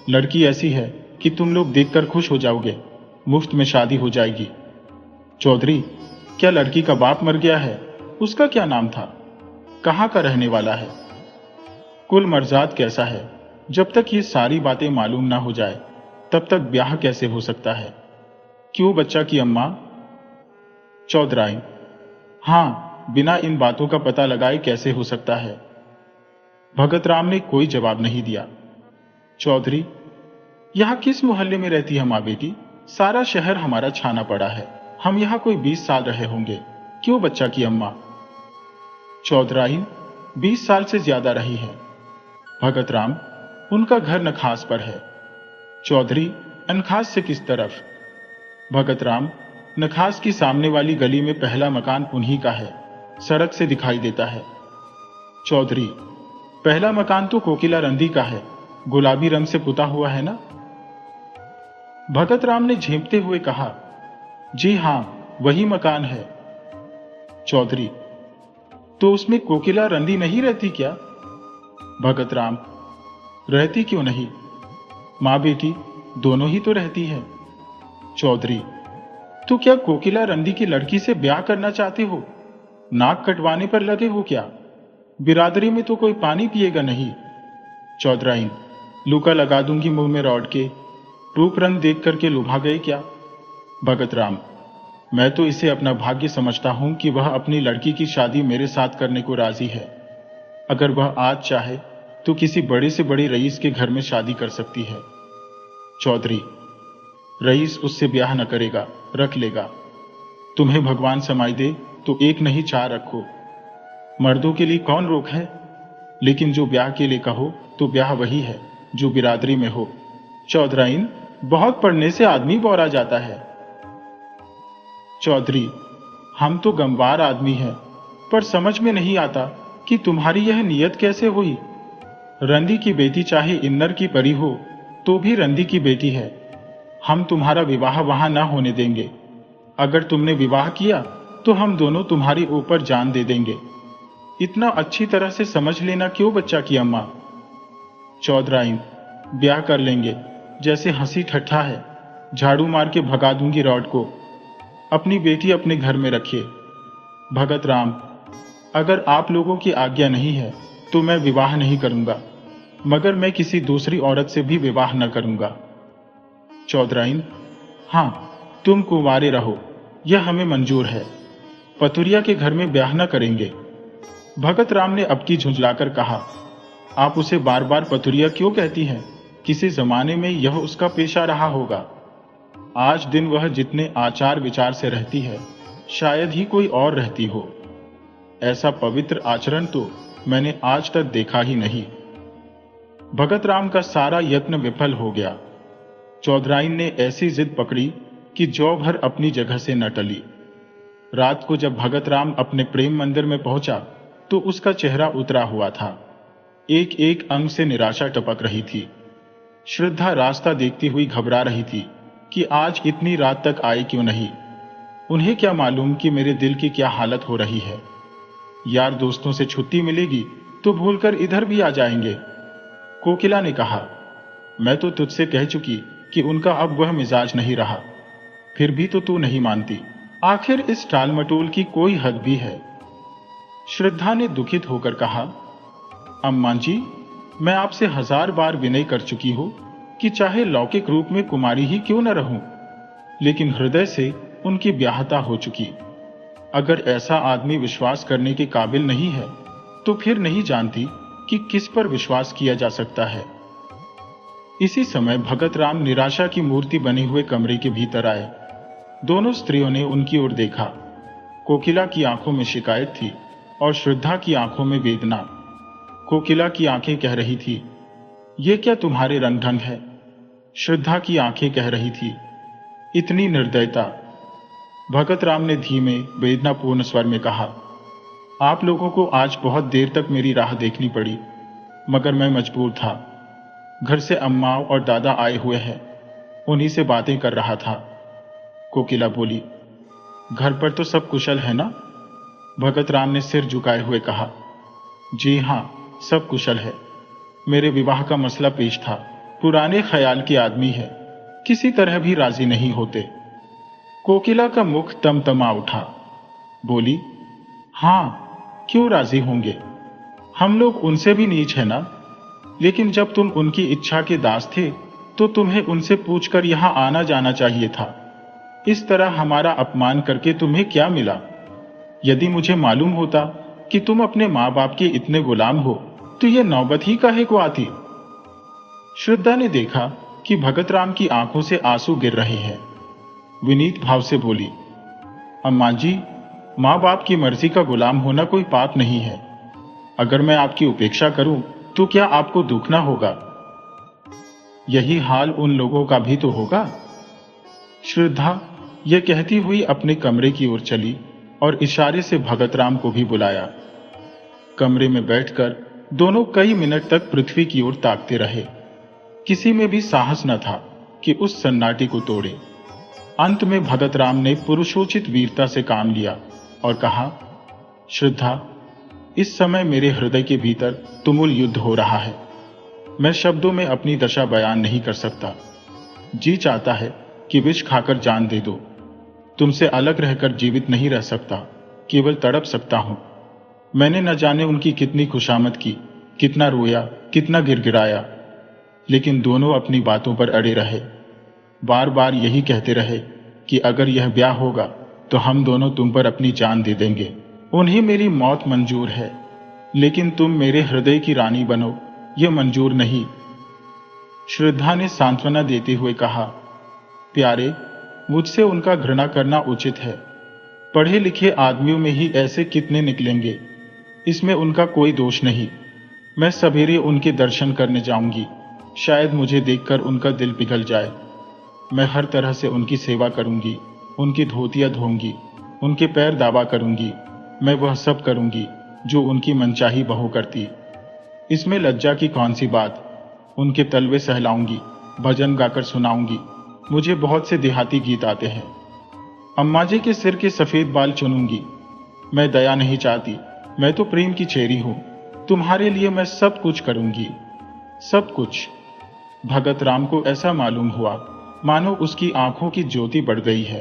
लड़की ऐसी है कि तुम लोग देखकर खुश हो जाओगे, मुफ्त में शादी हो जाएगी। चौधरी, क्या लड़की का बाप मर गया है? उसका क्या नाम था? कहां का रहने वाला है? कुल मर्जाद कैसा है? जब तक ये सारी बातें मालूम ना हो जाए तब तक ब्याह कैसे हो सकता है? क्यों बच्चा की अम्मा? चौधराइन, हां, बिना इन बातों का पता लगाए कैसे हो सकता है? भगत राम ने कोई जवाब नहीं दिया। चौधरी, यहां किस मोहल्ले में रहती है मां बेटी? सारा शहर हमारा छाना पड़ा है, हम यहां कोई 20 साल रहे होंगे। क्यों बच्चा की अम्मा? चौधराइन, 20 साल से ज्यादा रही है। भगत राम, उनका घर नखास पर है। चौधरी, नखास से किस तरफ? भगत राम, नखास की सामने वाली गली में पहला मकान उन्हीं का है, सड़क से दिखाई देता है। चौधरी, पहला मकान तो कोकिला रंदी का है, गुलाबी रंग से पुता हुआ है ना? भगत राम ने झेंपते हुए कहा, जी हां, वही मकान है। चौधरी, तो उसमें कोकिला रंदी नहीं रहती क्या? भगत राम, रहती क्यों नहीं, मां बेटी दोनों ही तो रहती है। चौधरी, तो क्या कोकिला रंदी की लड़की से ब्याह करना चाहते हो? नाक कटवाने पर लगे हो क्या? बिरादरी में तो कोई पानी पिएगा नहीं। चौधराइन, लूका लगा दूंगी मुंह में रौड़ के। रूप रंग देख करके लुभा गए क्या? भगत राम, मैं तो इसे अपना भाग्य समझता हूं कि वह अपनी लड़की की शादी मेरे साथ करने को राजी है। अगर वह आज चाहे तो किसी बड़े से बड़े रईस के घर में शादी कर सकती है। चौधरी, रईस उससे ब्याह न करेगा, रख लेगा। तुम्हें भगवान समाई दे तो एक नहीं 4 रखो। मर्दों के लिए कौन रोक है? लेकिन जो ब्याह के लिए कहो तो ब्याह वही है जो बिरादरी में हो। चौधराइन, बहुत पढ़ने से आदमी बौरा जाता है। चौधरी, हम तो गमवार आदमी हैं, पर समझ में नहीं आता कि तुम्हारी यह नियत कैसे हुई। रंदी की बेटी चाहे इन्नर की परी हो तो भी रंदी की बेटी है। हम तुम्हारा विवाह वहां ना होने देंगे। अगर तुमने विवाह किया तो हम दोनों तुम्हारी ऊपर जान दे देंगे। इतना अच्छी तरह से समझ लेना क्यों बच्चा की अम्मा? चौधराइन, ब्याह कर लेंगे, जैसे हंसी ठट्ठा है, झाड़ू मार के भगा दूंगी रॉड को। अपनी बेटी अपने घर में रखिए। भगत राम, अगर आप लोगों की आज्ञा नहीं है तो मैं विवाह नहीं करूंगा, मगर मैं किसी दूसरी औरत से भी विवाह न करूंगा। चौधराइन, हाँ, तुम कुंवारे रहो, यह हमें मंजूर है। पतुरिया के घर में ब्याह न करेंगे। भगत राम ने अब की झुंझलाकर कहा, आप उसे बार बार पतुरिया क्यों कहती हैं? किसी जमाने में यह उसका पेशा रहा होगा। आज दिन वह जितने आचार विचार से रहती है, शायद ही कोई और रहती हो। ऐसा पवित्र आचरण तो मैंने आज तक देखा ही नहीं। भगत राम का सारा यत्न विफल हो गया। चौधराइन ने ऐसी जिद पकड़ी कि जौ भर अपनी जगह से न टली। रात को जब भगत राम अपने प्रेम मंदिर में पहुंचा तो उसका चेहरा उतरा हुआ था। एक एक अंग से निराशा टपक रही थी। श्रद्धा रास्ता देखती हुई घबरा रही थी कि आज इतनी रात तक आई क्यों नहीं। उन्हें क्या मालूम कि मेरे दिल की क्या हालत हो रही है। यार दोस्तों से छुट्टी मिलेगी तो भूलकर इधर भी आ जाएंगे। कोकिला ने कहा, मैं तो तुझसे कह चुकी कि उनका अब वह मिजाज नहीं रहा, फिर भी तो तू नहीं मानती। आखिर इस टाल मटोल की कोई हद भी है। श्रद्धा ने दुखित होकर कहा, अम्मा जी, मैं आपसे 1000 बार विनय कर चुकी हूं कि चाहे लौकिक रूप में कुमारी ही क्यों न रहूं, लेकिन हृदय से उनकी ब्याहता हो चुकी। अगर ऐसा आदमी विश्वास करने के काबिल नहीं है तो फिर नहीं जानती कि किस पर विश्वास किया जा सकता है। इसी समय भगत राम निराशा की मूर्ति बने हुए कमरे के भीतर आए। दोनों स्त्रियों ने उनकी ओर देखा। कोकिला की आंखों में शिकायत थी और श्रद्धा की आंखों में वेदना। कोकिला की आंखें कह रही थी, ये क्या तुम्हारे रंग ढंग है? श्रद्धा की आंखें कह रही थी, इतनी निर्दयता। भगत राम ने धीमे वेदनापूर्ण स्वर में कहा, आप लोगों को आज बहुत देर तक मेरी राह देखनी पड़ी, मगर मैं मजबूर था। घर से अम्मा और दादा आए हुए हैं, उन्हीं से बातें कर रहा था। कोकिला बोली, घर पर तो सब कुशल है ना? भगत राम ने सिर झुकाए हुए कहा, जी हां, सब कुशल है। मेरे विवाह का मसला पेश था। पुराने ख्याल के आदमी है, किसी तरह भी राजी नहीं होते। कोकिला का मुख तमतमा उठा। बोली, हां, क्यों राजी होंगे? हम लोग उनसे भी नीच है ना। लेकिन जब तुम उनकी इच्छा के दास थे तो तुम्हें उनसे पूछकर यहां आना जाना चाहिए था। इस तरह हमारा अपमान करके तुम्हें क्या मिला? यदि मुझे मालूम होता कि तुम अपने मां बाप के इतने गुलाम हो तो यह नौबत ही काहे को आती। श्रद्धा ने देखा कि भगत राम की आंखों से आंसू गिर रहे हैं। विनीत भाव से बोली, अम्मा जी, मां बाप की मर्जी का गुलाम होना कोई पाप नहीं है। अगर मैं आपकी उपेक्षा करूं तो क्या आपको दुख ना होगा? यही हाल उन लोगों का भी तो होगा। श्रद्धा यह कहती हुई अपने कमरे की ओर चली और इशारे से भगत राम को भी बुलाया। कमरे में बैठकर दोनों कई मिनट तक पृथ्वी की ओर ताकते रहे। किसी में भी साहस न था कि उस सन्नाटे को तोड़े। अंत में भगत राम ने पुरुषोचित वीरता से काम लिया और कहा, श्रद्धा, इस समय मेरे हृदय के भीतर तुमुल युद्ध हो रहा है। मैं शब्दों में अपनी दशा बयान नहीं कर सकता। जी चाहता है कि विष खाकर जान दे दो। तुमसे अलग रहकर जीवित नहीं रह सकता, केवल तड़प सकता हूं। मैंने न जाने उनकी कितनी खुशामद की, कितना रोया, कितना गिड़गिड़ाया, लेकिन दोनों अपनी बातों पर अड़े रहे। बार बार यही कहते रहे कि अगर यह ब्याह होगा तो हम दोनों तुम पर अपनी जान दे देंगे। उन्हें मेरी मौत मंजूर है, लेकिन तुम मेरे हृदय की रानी बनो, यह मंजूर नहीं। श्रद्धा ने सांत्वना देते हुए कहा, प्यारे, मुझसे उनका घृणा करना उचित है। पढ़े लिखे आदमियों में ही ऐसे कितने निकलेंगे, इसमें उनका कोई दोष नहीं। मैं सवेरे उनके दर्शन करने जाऊंगी, शायद मुझे देखकर उनका दिल पिघल जाए। मैं हर तरह से उनकी सेवा करूंगी, उनकी धोतियां धोऊंगी, उनके पैर दावा करूंगी। मैं वह सब करूंगी जो उनकी मनचाही बहू करती। इसमें लज्जा की कौन सी बात? उनके तलवे सहलाऊंगी, भजन गाकर सुनाऊंगी। मुझे बहुत से देहाती गीत आते हैं। अम्मा जी के सिर के सफेद बाल चुनूंगी। मैं दया नहीं चाहती, मैं तो प्रेम की चेरी हूं। तुम्हारे लिए मैं सब कुछ करूंगी, सब कुछ। भगत राम को ऐसा मालूम हुआ मानो उसकी आंखों की ज्योति बढ़ गई है।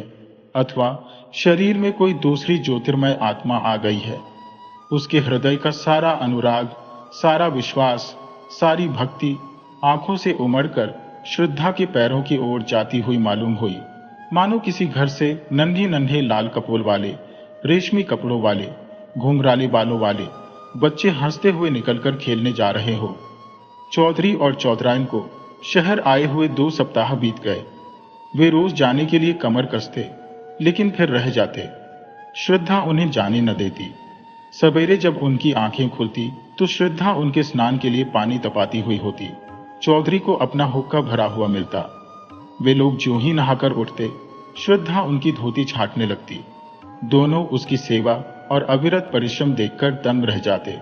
अथवा शरीर में कोई दूसरी ज्योतिर्मय आत्मा आ गई है। उसके हृदय का सारा अनुराग, सारा विश्वास, सारी भक्ति आंखों से उमड़कर श्रद्धा के पैरों की ओर जाती हुई मालूम हुई, मानो किसी घर से नन्हे नन्हे लाल कपोल वाले, रेशमी कपड़ों वाले, घुंघराले बालों वाले बच्चे हंसते हुए निकलकर खेलने जा रहे हो। चौधरी और चौधराइन को शहर आए हुए 2 सप्ताह बीत गए। वे रोज जाने के लिए कमर कसते, लेकिन फिर रह जाते। श्रद्धा उन्हें जाने न देती। सवेरे जब उनकी आंखें खुलती तो श्रद्धा उनके स्नान के लिए पानी तपाती हुई होती। चौधरी को अपना हुक्का भरा हुआ मिलता। वे लोग ज्यों ही नहाकर उठते, श्रद्धा उनकी धोती छांटने लगती। दोनों उसकी सेवा और अविरत परिश्रम देखकर दंग रह जाते।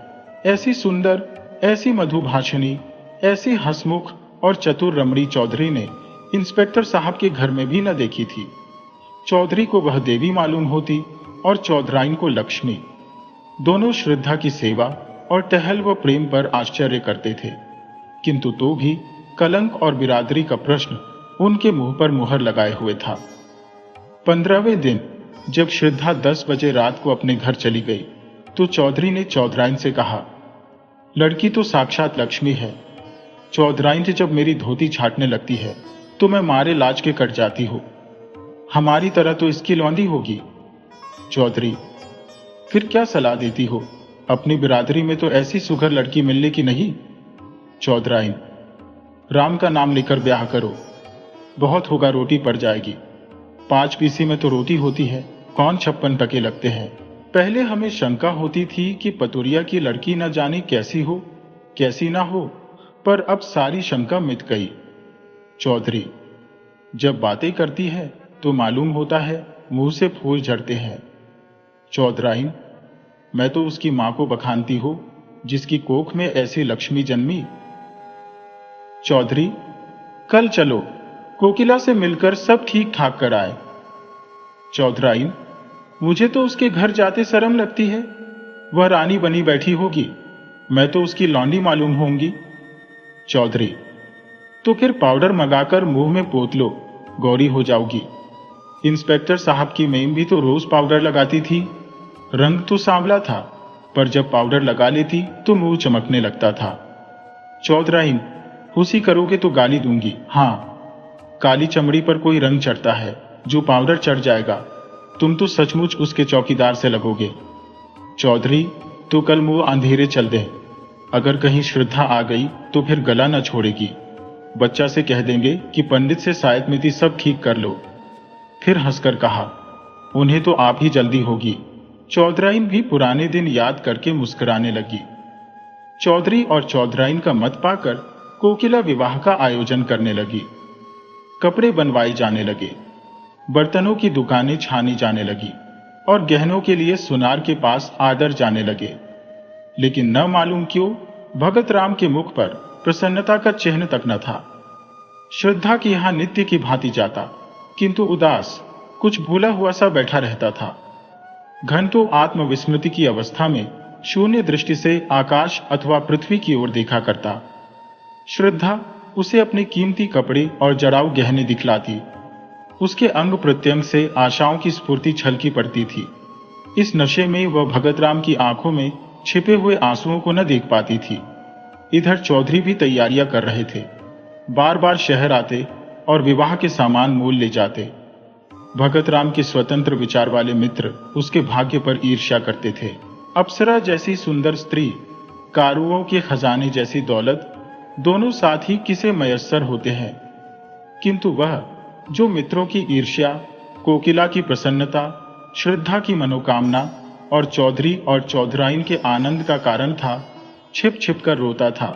ऐसी सुंदर, ऐसी मधुभाषिणी, ऐसी हंसमुख और चतुर रमणी चौधरी ने इंस्पेक्टर साहब के घर में भी न देखी थी। चौधरी को वह देवी मालूम होती और चौधराइन को लक्ष्मी। दोनों श्रद्धा की सेवा और टहल व प्रेम पर आश्चर्य करते थे, किंतु तो भी कलंक और बिरादरी का प्रश्न उनके मुंह पर मुहर लगाए हुए था। 15वें दिन जब श्रद्धा 10 बजे रात को अपने घर चली गई तो चौधरी ने चौधराइन से कहा, लड़की तो साक्षात लक्ष्मी है। चौधराइन से जब मेरी धोती छाटने लगती है तो मैं मारे लाज के कट जाती हूं। हमारी तरह तो इसकी लौंदी होगी। चौधरी, फिर क्या सलाह देती हो? अपनी बिरादरी में तो ऐसी सुघर लड़की मिलने की नहीं। चौधराइन, राम का नाम लेकर ब्याह करो, बहुत होगा रोटी पड़ जाएगी। 5 पीसी में तो रोटी होती है, कौन 56 टके लगते हैं। पहले हमें शंका होती थी कि पतुरिया की लड़की न जाने कैसी हो, कैसी ना हो, पर अब सारी शंका मिट गई। चौधरी, जब बातें करती है तो मालूम होता है मुंह से फूल झड़ते हैं। चौधराइन, मैं तो उसकी मां को बखानती हूं जिसकी कोख में ऐसी लक्ष्मी जन्मी। चौधरी, कल चलो, कोकिला से मिलकर सब ठीक ठाक कर आए। चौधराइन, मुझे तो उसके घर जाते शर्म लगती है। वह रानी बनी बैठी होगी, मैं तो उसकी लौंडी मालूम होंगी। चौधरी, तो फिर पाउडर मंगाकर मुंह में पोत लो, गौरी हो जाओगी। इंस्पेक्टर साहब की मेम भी तो रोज पाउडर लगाती थी। रंग तो सांवला था, पर जब पाउडर लगा लेती तो मुंह चमकने लगता था। चौधराइन, हुसी करोगे तो गाली दूंगी। हाँ, काली चमड़ी पर कोई रंग चढ़ता है, जो पाउडर चढ़ जाएगा तुम तो सचमुच उसके चौकीदार से लगोगे। चौधरी, तो कल मुंह अंधेरे चल दे। अगर कहीं श्रद्धा आ गई तो फिर गला न छोड़ेगी। बच्चा से कह देंगे कि पंडित से सायत मिति सब ठीक कर लो। फिर हंसकर कहा, उन्हें तो आप ही जल्दी होगी। चौधराइन भी पुराने दिन याद करके मुस्कुराने लगी। चौधरी और चौधराइन का मत पाकर कोकिला विवाह का आयोजन करने लगी। कपड़े बनवाए जाने लगे, बर्तनों की दुकानें छानी जाने लगी और गहनों के लिए सुनार के पास आदर जाने लगे। लेकिन न मालूम क्यों भगत राम के मुख पर प्रसन्नता का चिन्ह तक न था। श्रद्धा की यहां नित्य की भांति जाता, किंतु उदास, कुछ भूला हुआ सा बैठा रहता था। घंटों आत्मविस्मृति की अवस्था में शून्य दृष्टि से आकाश अथवा पृथ्वी की ओर देखा करता। श्रद्धा उसे अपने कीमती कपड़े और जड़ाऊ गहने दिखलाती। उसके अंग प्रत्यंग से आशाओं की स्फूर्ति छलकी पड़ती थी। इस नशे में वह भगत राम की आंखों में छिपे हुए आंसुओं को न देख पाती थी। इधर चौधरी भी तैयारियां कर रहे थे। बार बार शहर आते और विवाह के सामान मोल ले जाते। भगत राम के स्वतंत्र विचार वाले मित्र उसके भाग्य पर ईर्ष्या करते थे। अप्सरा जैसी सुंदर स्त्री, कारुओं के खजाने जैसी दौलत, दोनों साथ ही किसे मयस्सर होते हैं, किंतु वह जो मित्रों की ईर्ष्या, कोकिला की प्रसन्नता, श्रद्धा की मनोकामना और चौधरी और चौधराइन के आनंद का कारण था, छिप छिप कर रोता था,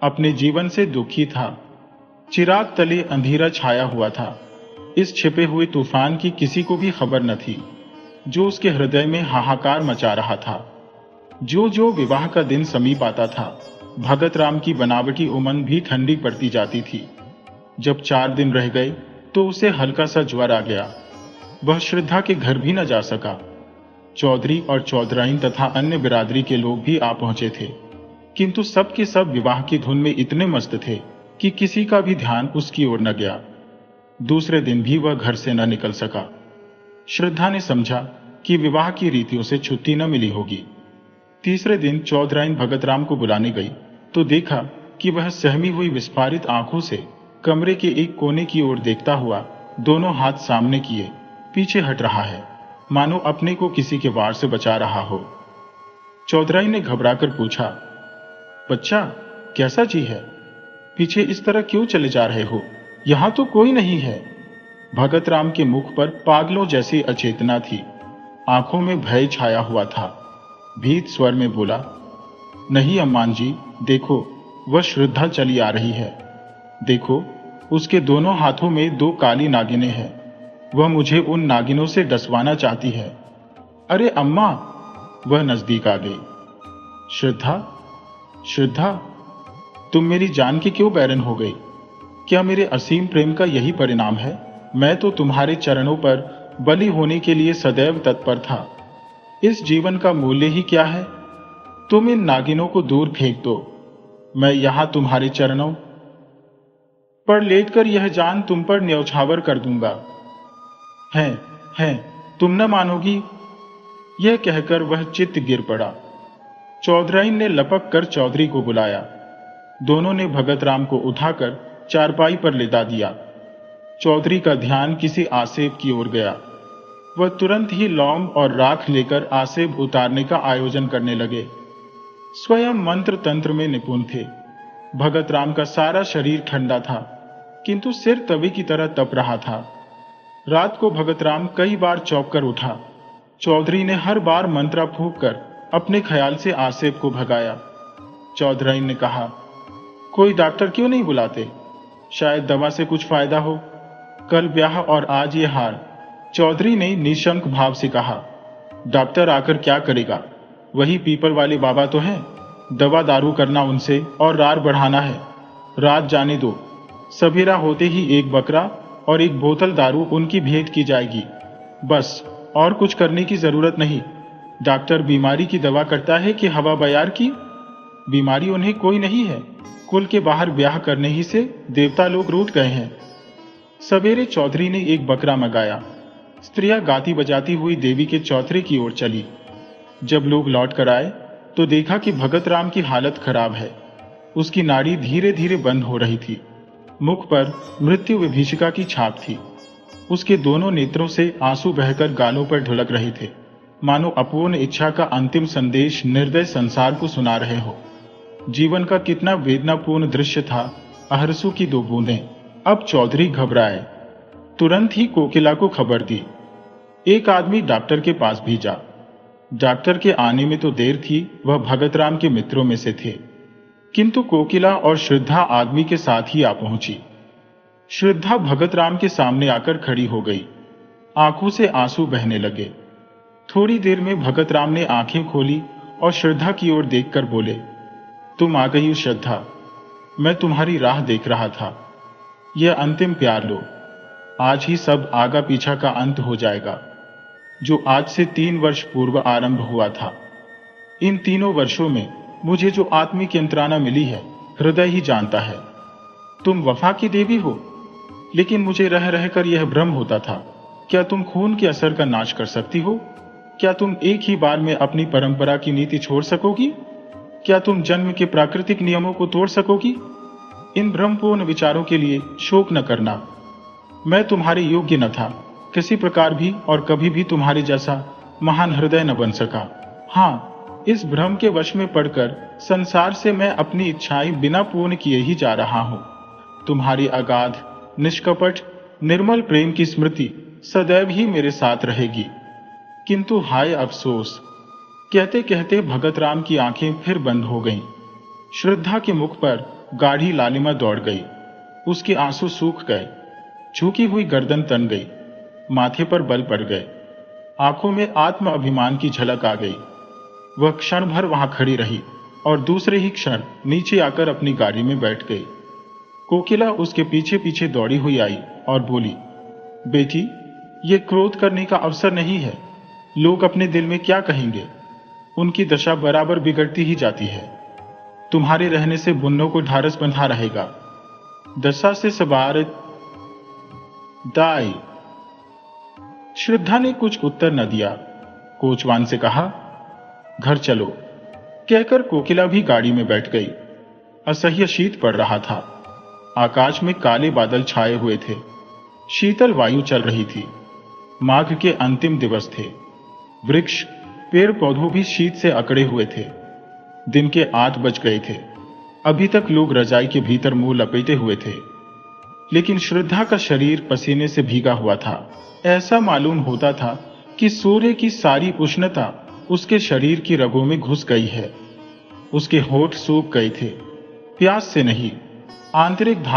अपने जीवन से दुखी था। चिराग तले अंधेरा छाया हुआ था। इस छिपे हुए तूफान की किसी को भी खबर न थी, जो उसके हृदय में हाहाकार मचा रहा था। जो जो विवाह का दिन समीप आता था, भगत राम की बनावटी उमंग भी ठंडी पड़ती जाती थी। जब 4 दिन रह गए तो उसे हल्का सा ज्वर आ गया। वह श्रद्धा के घर भी न जा सका। चौधरी और चौधराइन तथा अन्य बिरादरी के लोग भी आ पहुंचे थे, किंतु सब के सब विवाह की धुन में इतने मस्त थे कि किसी का भी ध्यान उसकी ओर न गया। दूसरे दिन भी वह घर से न निकल सका। श्रद्धा ने समझा कि विवाह की रीतियों से छुट्टी न मिली होगी। तीसरे दिन चौधराइन भगतराम को बुलाने गई तो देखा कि वह सहमी हुई विस्फारित आंखों से कमरे के एक कोने की ओर देखता हुआ दोनों हाथ सामने किए पीछे हट रहा है, मानो अपने को किसी के वार से बचा रहा हो। चौधराइन ने घबराकर पूछा, बच्चा कैसा जी है? पीछे इस तरह क्यों चले जा रहे हो? यहां तो कोई नहीं है। भगतराम के मुख पर पागलों जैसी अचेतना थी, आंखों में भय छाया हुआ था। भीत स्वर में बोला, नहीं अम्मान जी, देखो वह श्रद्धा चली आ रही है। देखो उसके दोनों हाथों में 2 काली नागिनें हैं। वह मुझे उन नागिनों से डसवाना चाहती है। अरे अम्मा! वह नजदीक आ गई। श्रद्धा, श्रद्धा, तुम मेरी जान की क्यों बैरन हो गई? क्या मेरे असीम प्रेम का यही परिणाम है? मैं तो तुम्हारे चरणों पर बलि होने के लिए सदैव तत्पर था। इस जीवन का मूल्य ही क्या है? तुम इन नागिनों को दूर फेंक दो। मैं यहां तुम्हारे चरणों पर लेटकर यह जान तुम पर न्यौछावर कर दूंगा। हैं, तुम न मानोगी। यह कहकर वह चित्त गिर पड़ा। चौधराइन ने लपक कर चौधरी को बुलाया। दोनों ने भगतराम को उठाकर चारपाई पर लेटा दिया। चौधरी का ध्यान किसी आसेब की ओर गया। वह तुरंत ही लौंग और राख लेकर आसेब उतारने का आयोजन करने लगे। स्वयं मंत्र तंत्र में निपुण थे। भगतराम का सारा शरीर ठंडा था, किंतु सिर तवे की तरह तप रहा था। रात को भगतराम कई बार चौंक कर उठा। चौधरी ने हर बार मंत्रा फूंक कर अपने ख्याल से आसेब को भगाया। चौधराइन ने कहा, कोई डॉक्टर क्यों नहीं बुलाते? शायद दवा से कुछ फायदा हो। कल ब्याह और आज ये हार। चौधरी ने निशंक भाव से कहा, डॉक्टर आकर क्या करेगा? वही पीपल वाले बाबा तो हैं। दवा दारू करना उनसे और रार बढ़ाना है। रात जाने दो, सवेरा होते ही एक बकरा और एक बोतल दारू उनकी भेंट की जाएगी। बस, और कुछ करने की जरूरत नहीं। डॉक्टर बीमारी की दवा करता है कि हवा बयार की? बीमारी उन्हें कोई नहीं है। कुल के बाहर ब्याह करने ही से देवता लोग रूठ गए हैं। सवेरे चौधरी ने एक बकरा मंगाया। स्त्रियां गाती बजाती हुई देवी के चौथरे की ओर चली। जब लोग लौट कर आए तो देखा कि भगतराम की हालत खराब है। उसकी नाड़ी धीरे धीरे बंद हो रही थी। मुख पर मृत्यु विभीषिका की छाप थी। उसके दोनों नेत्रों से आंसू बहकर गालों पर ढुलक रहे थे, मानो अपूर्ण इच्छा का अंतिम संदेश निर्दय संसार को सुना रहे हो। जीवन का कितना वेदनापूर्ण दृश्य था। अहरसू की 2 बूंदें। अब चौधरी घबराए। तुरंत ही कोकिला को खबर दी। एक आदमी डॉक्टर के पास भेजा। डॉक्टर के आने में तो देर थी, वह भगतराम के मित्रों में से थे, किंतु कोकिला और श्रद्धा आदमी के साथ ही आ पहुंची। श्रद्धा भगतराम के सामने आकर खड़ी हो गई। आंखों से आंसू बहने लगे। थोड़ी देर में भगतराम ने आंखें खोली और श्रद्धा की ओर देखकर बोले, तुम आ गई हो श्रद्धा, मैं तुम्हारी राह देख रहा था। यह अंतिम प्यार लो। आज ही सब आगा पीछा का अंत हो जाएगा, जो आज से 3 वर्ष पूर्व आरंभ हुआ था। इन 3 वर्षों में मुझे जो आत्मिक यंत्रणा मिली है, हृदय ही जानता है। तुम वफा की देवी हो, लेकिन मुझे रह रहकर यह भ्रम होता था, क्या तुम खून के असर का नाश कर सकती हो? क्या तुम एक ही बार में अपनी परंपरा की नीति छोड़ सकोगी? क्या तुम जन्म के प्राकृतिक नियमों को तोड़ सकोगी? इन भ्रमपूर्ण विचारों के लिए शोक न करना। मैं तुम्हारे योग्य न था, किसी प्रकार भी और कभी भी तुम्हारे जैसा महान हृदय न बन सका। हाँ, इस भ्रम के वश में पड़कर संसार से मैं अपनी इच्छाएं बिना पूर्ण किए ही जा रहा हूं। तुम्हारी अगाध, निष्कपट, निर्मल प्रेम की स्मृति सदैव ही मेरे साथ रहेगी। किंतु हाय अफसोस। कहते कहते भगतराम की आंखें फिर बंद हो गईं। श्रद्धा के मुख पर गाढ़ी लालिमा दौड़ गई। उसके आंसू सूख गए। झुकी हुई गर्दन तन गई। माथे पर बल पड़ गए। आंखों में आत्म अभिमान की झलक आ गई। वह क्षण भर वहां खड़ी रही और दूसरे ही क्षण नीचे आकर अपनी गाड़ी में बैठ गई। कोकिला उसके पीछे पीछे दौड़ी हुई आई और बोली, बेटी, ये क्रोध करने का अवसर नहीं है। लोग अपने दिल में क्या कहेंगे? उनकी दशा बराबर बिगड़ती ही जाती है। तुम्हारे रहने से बुन्नों को ढारस बंधा रहेगा। दशा से सवार दाई। श्रद्धा ने कुछ उत्तर न दिया। कोचवान से कहा, घर चलो, कहकर कोकिला भी गाड़ी में बैठ गई। असह्य शीत पड़ रहा था। आकाश में काले बादल छाए हुए थे। शीतल वायु चल रही थी। माघ के अंतिम दिवस थे। वृक्ष, पेड़ पौधों भी शीत से अकड़े हुए थे। दिन के 8 बज गए थे। अभी तक लोग रजाई के भीतर मुंह लपेटे हुए थे, लेकिन श्रद्धा का शरीर पसीने से भीगा हुआ था। ऐसा मालूम होता था कि सूर्य की सारी उष्णता उसके शरीर की रगों में घुस गई है। उसके होठ सूख गए थे, प्यास से नहीं, आंतरिक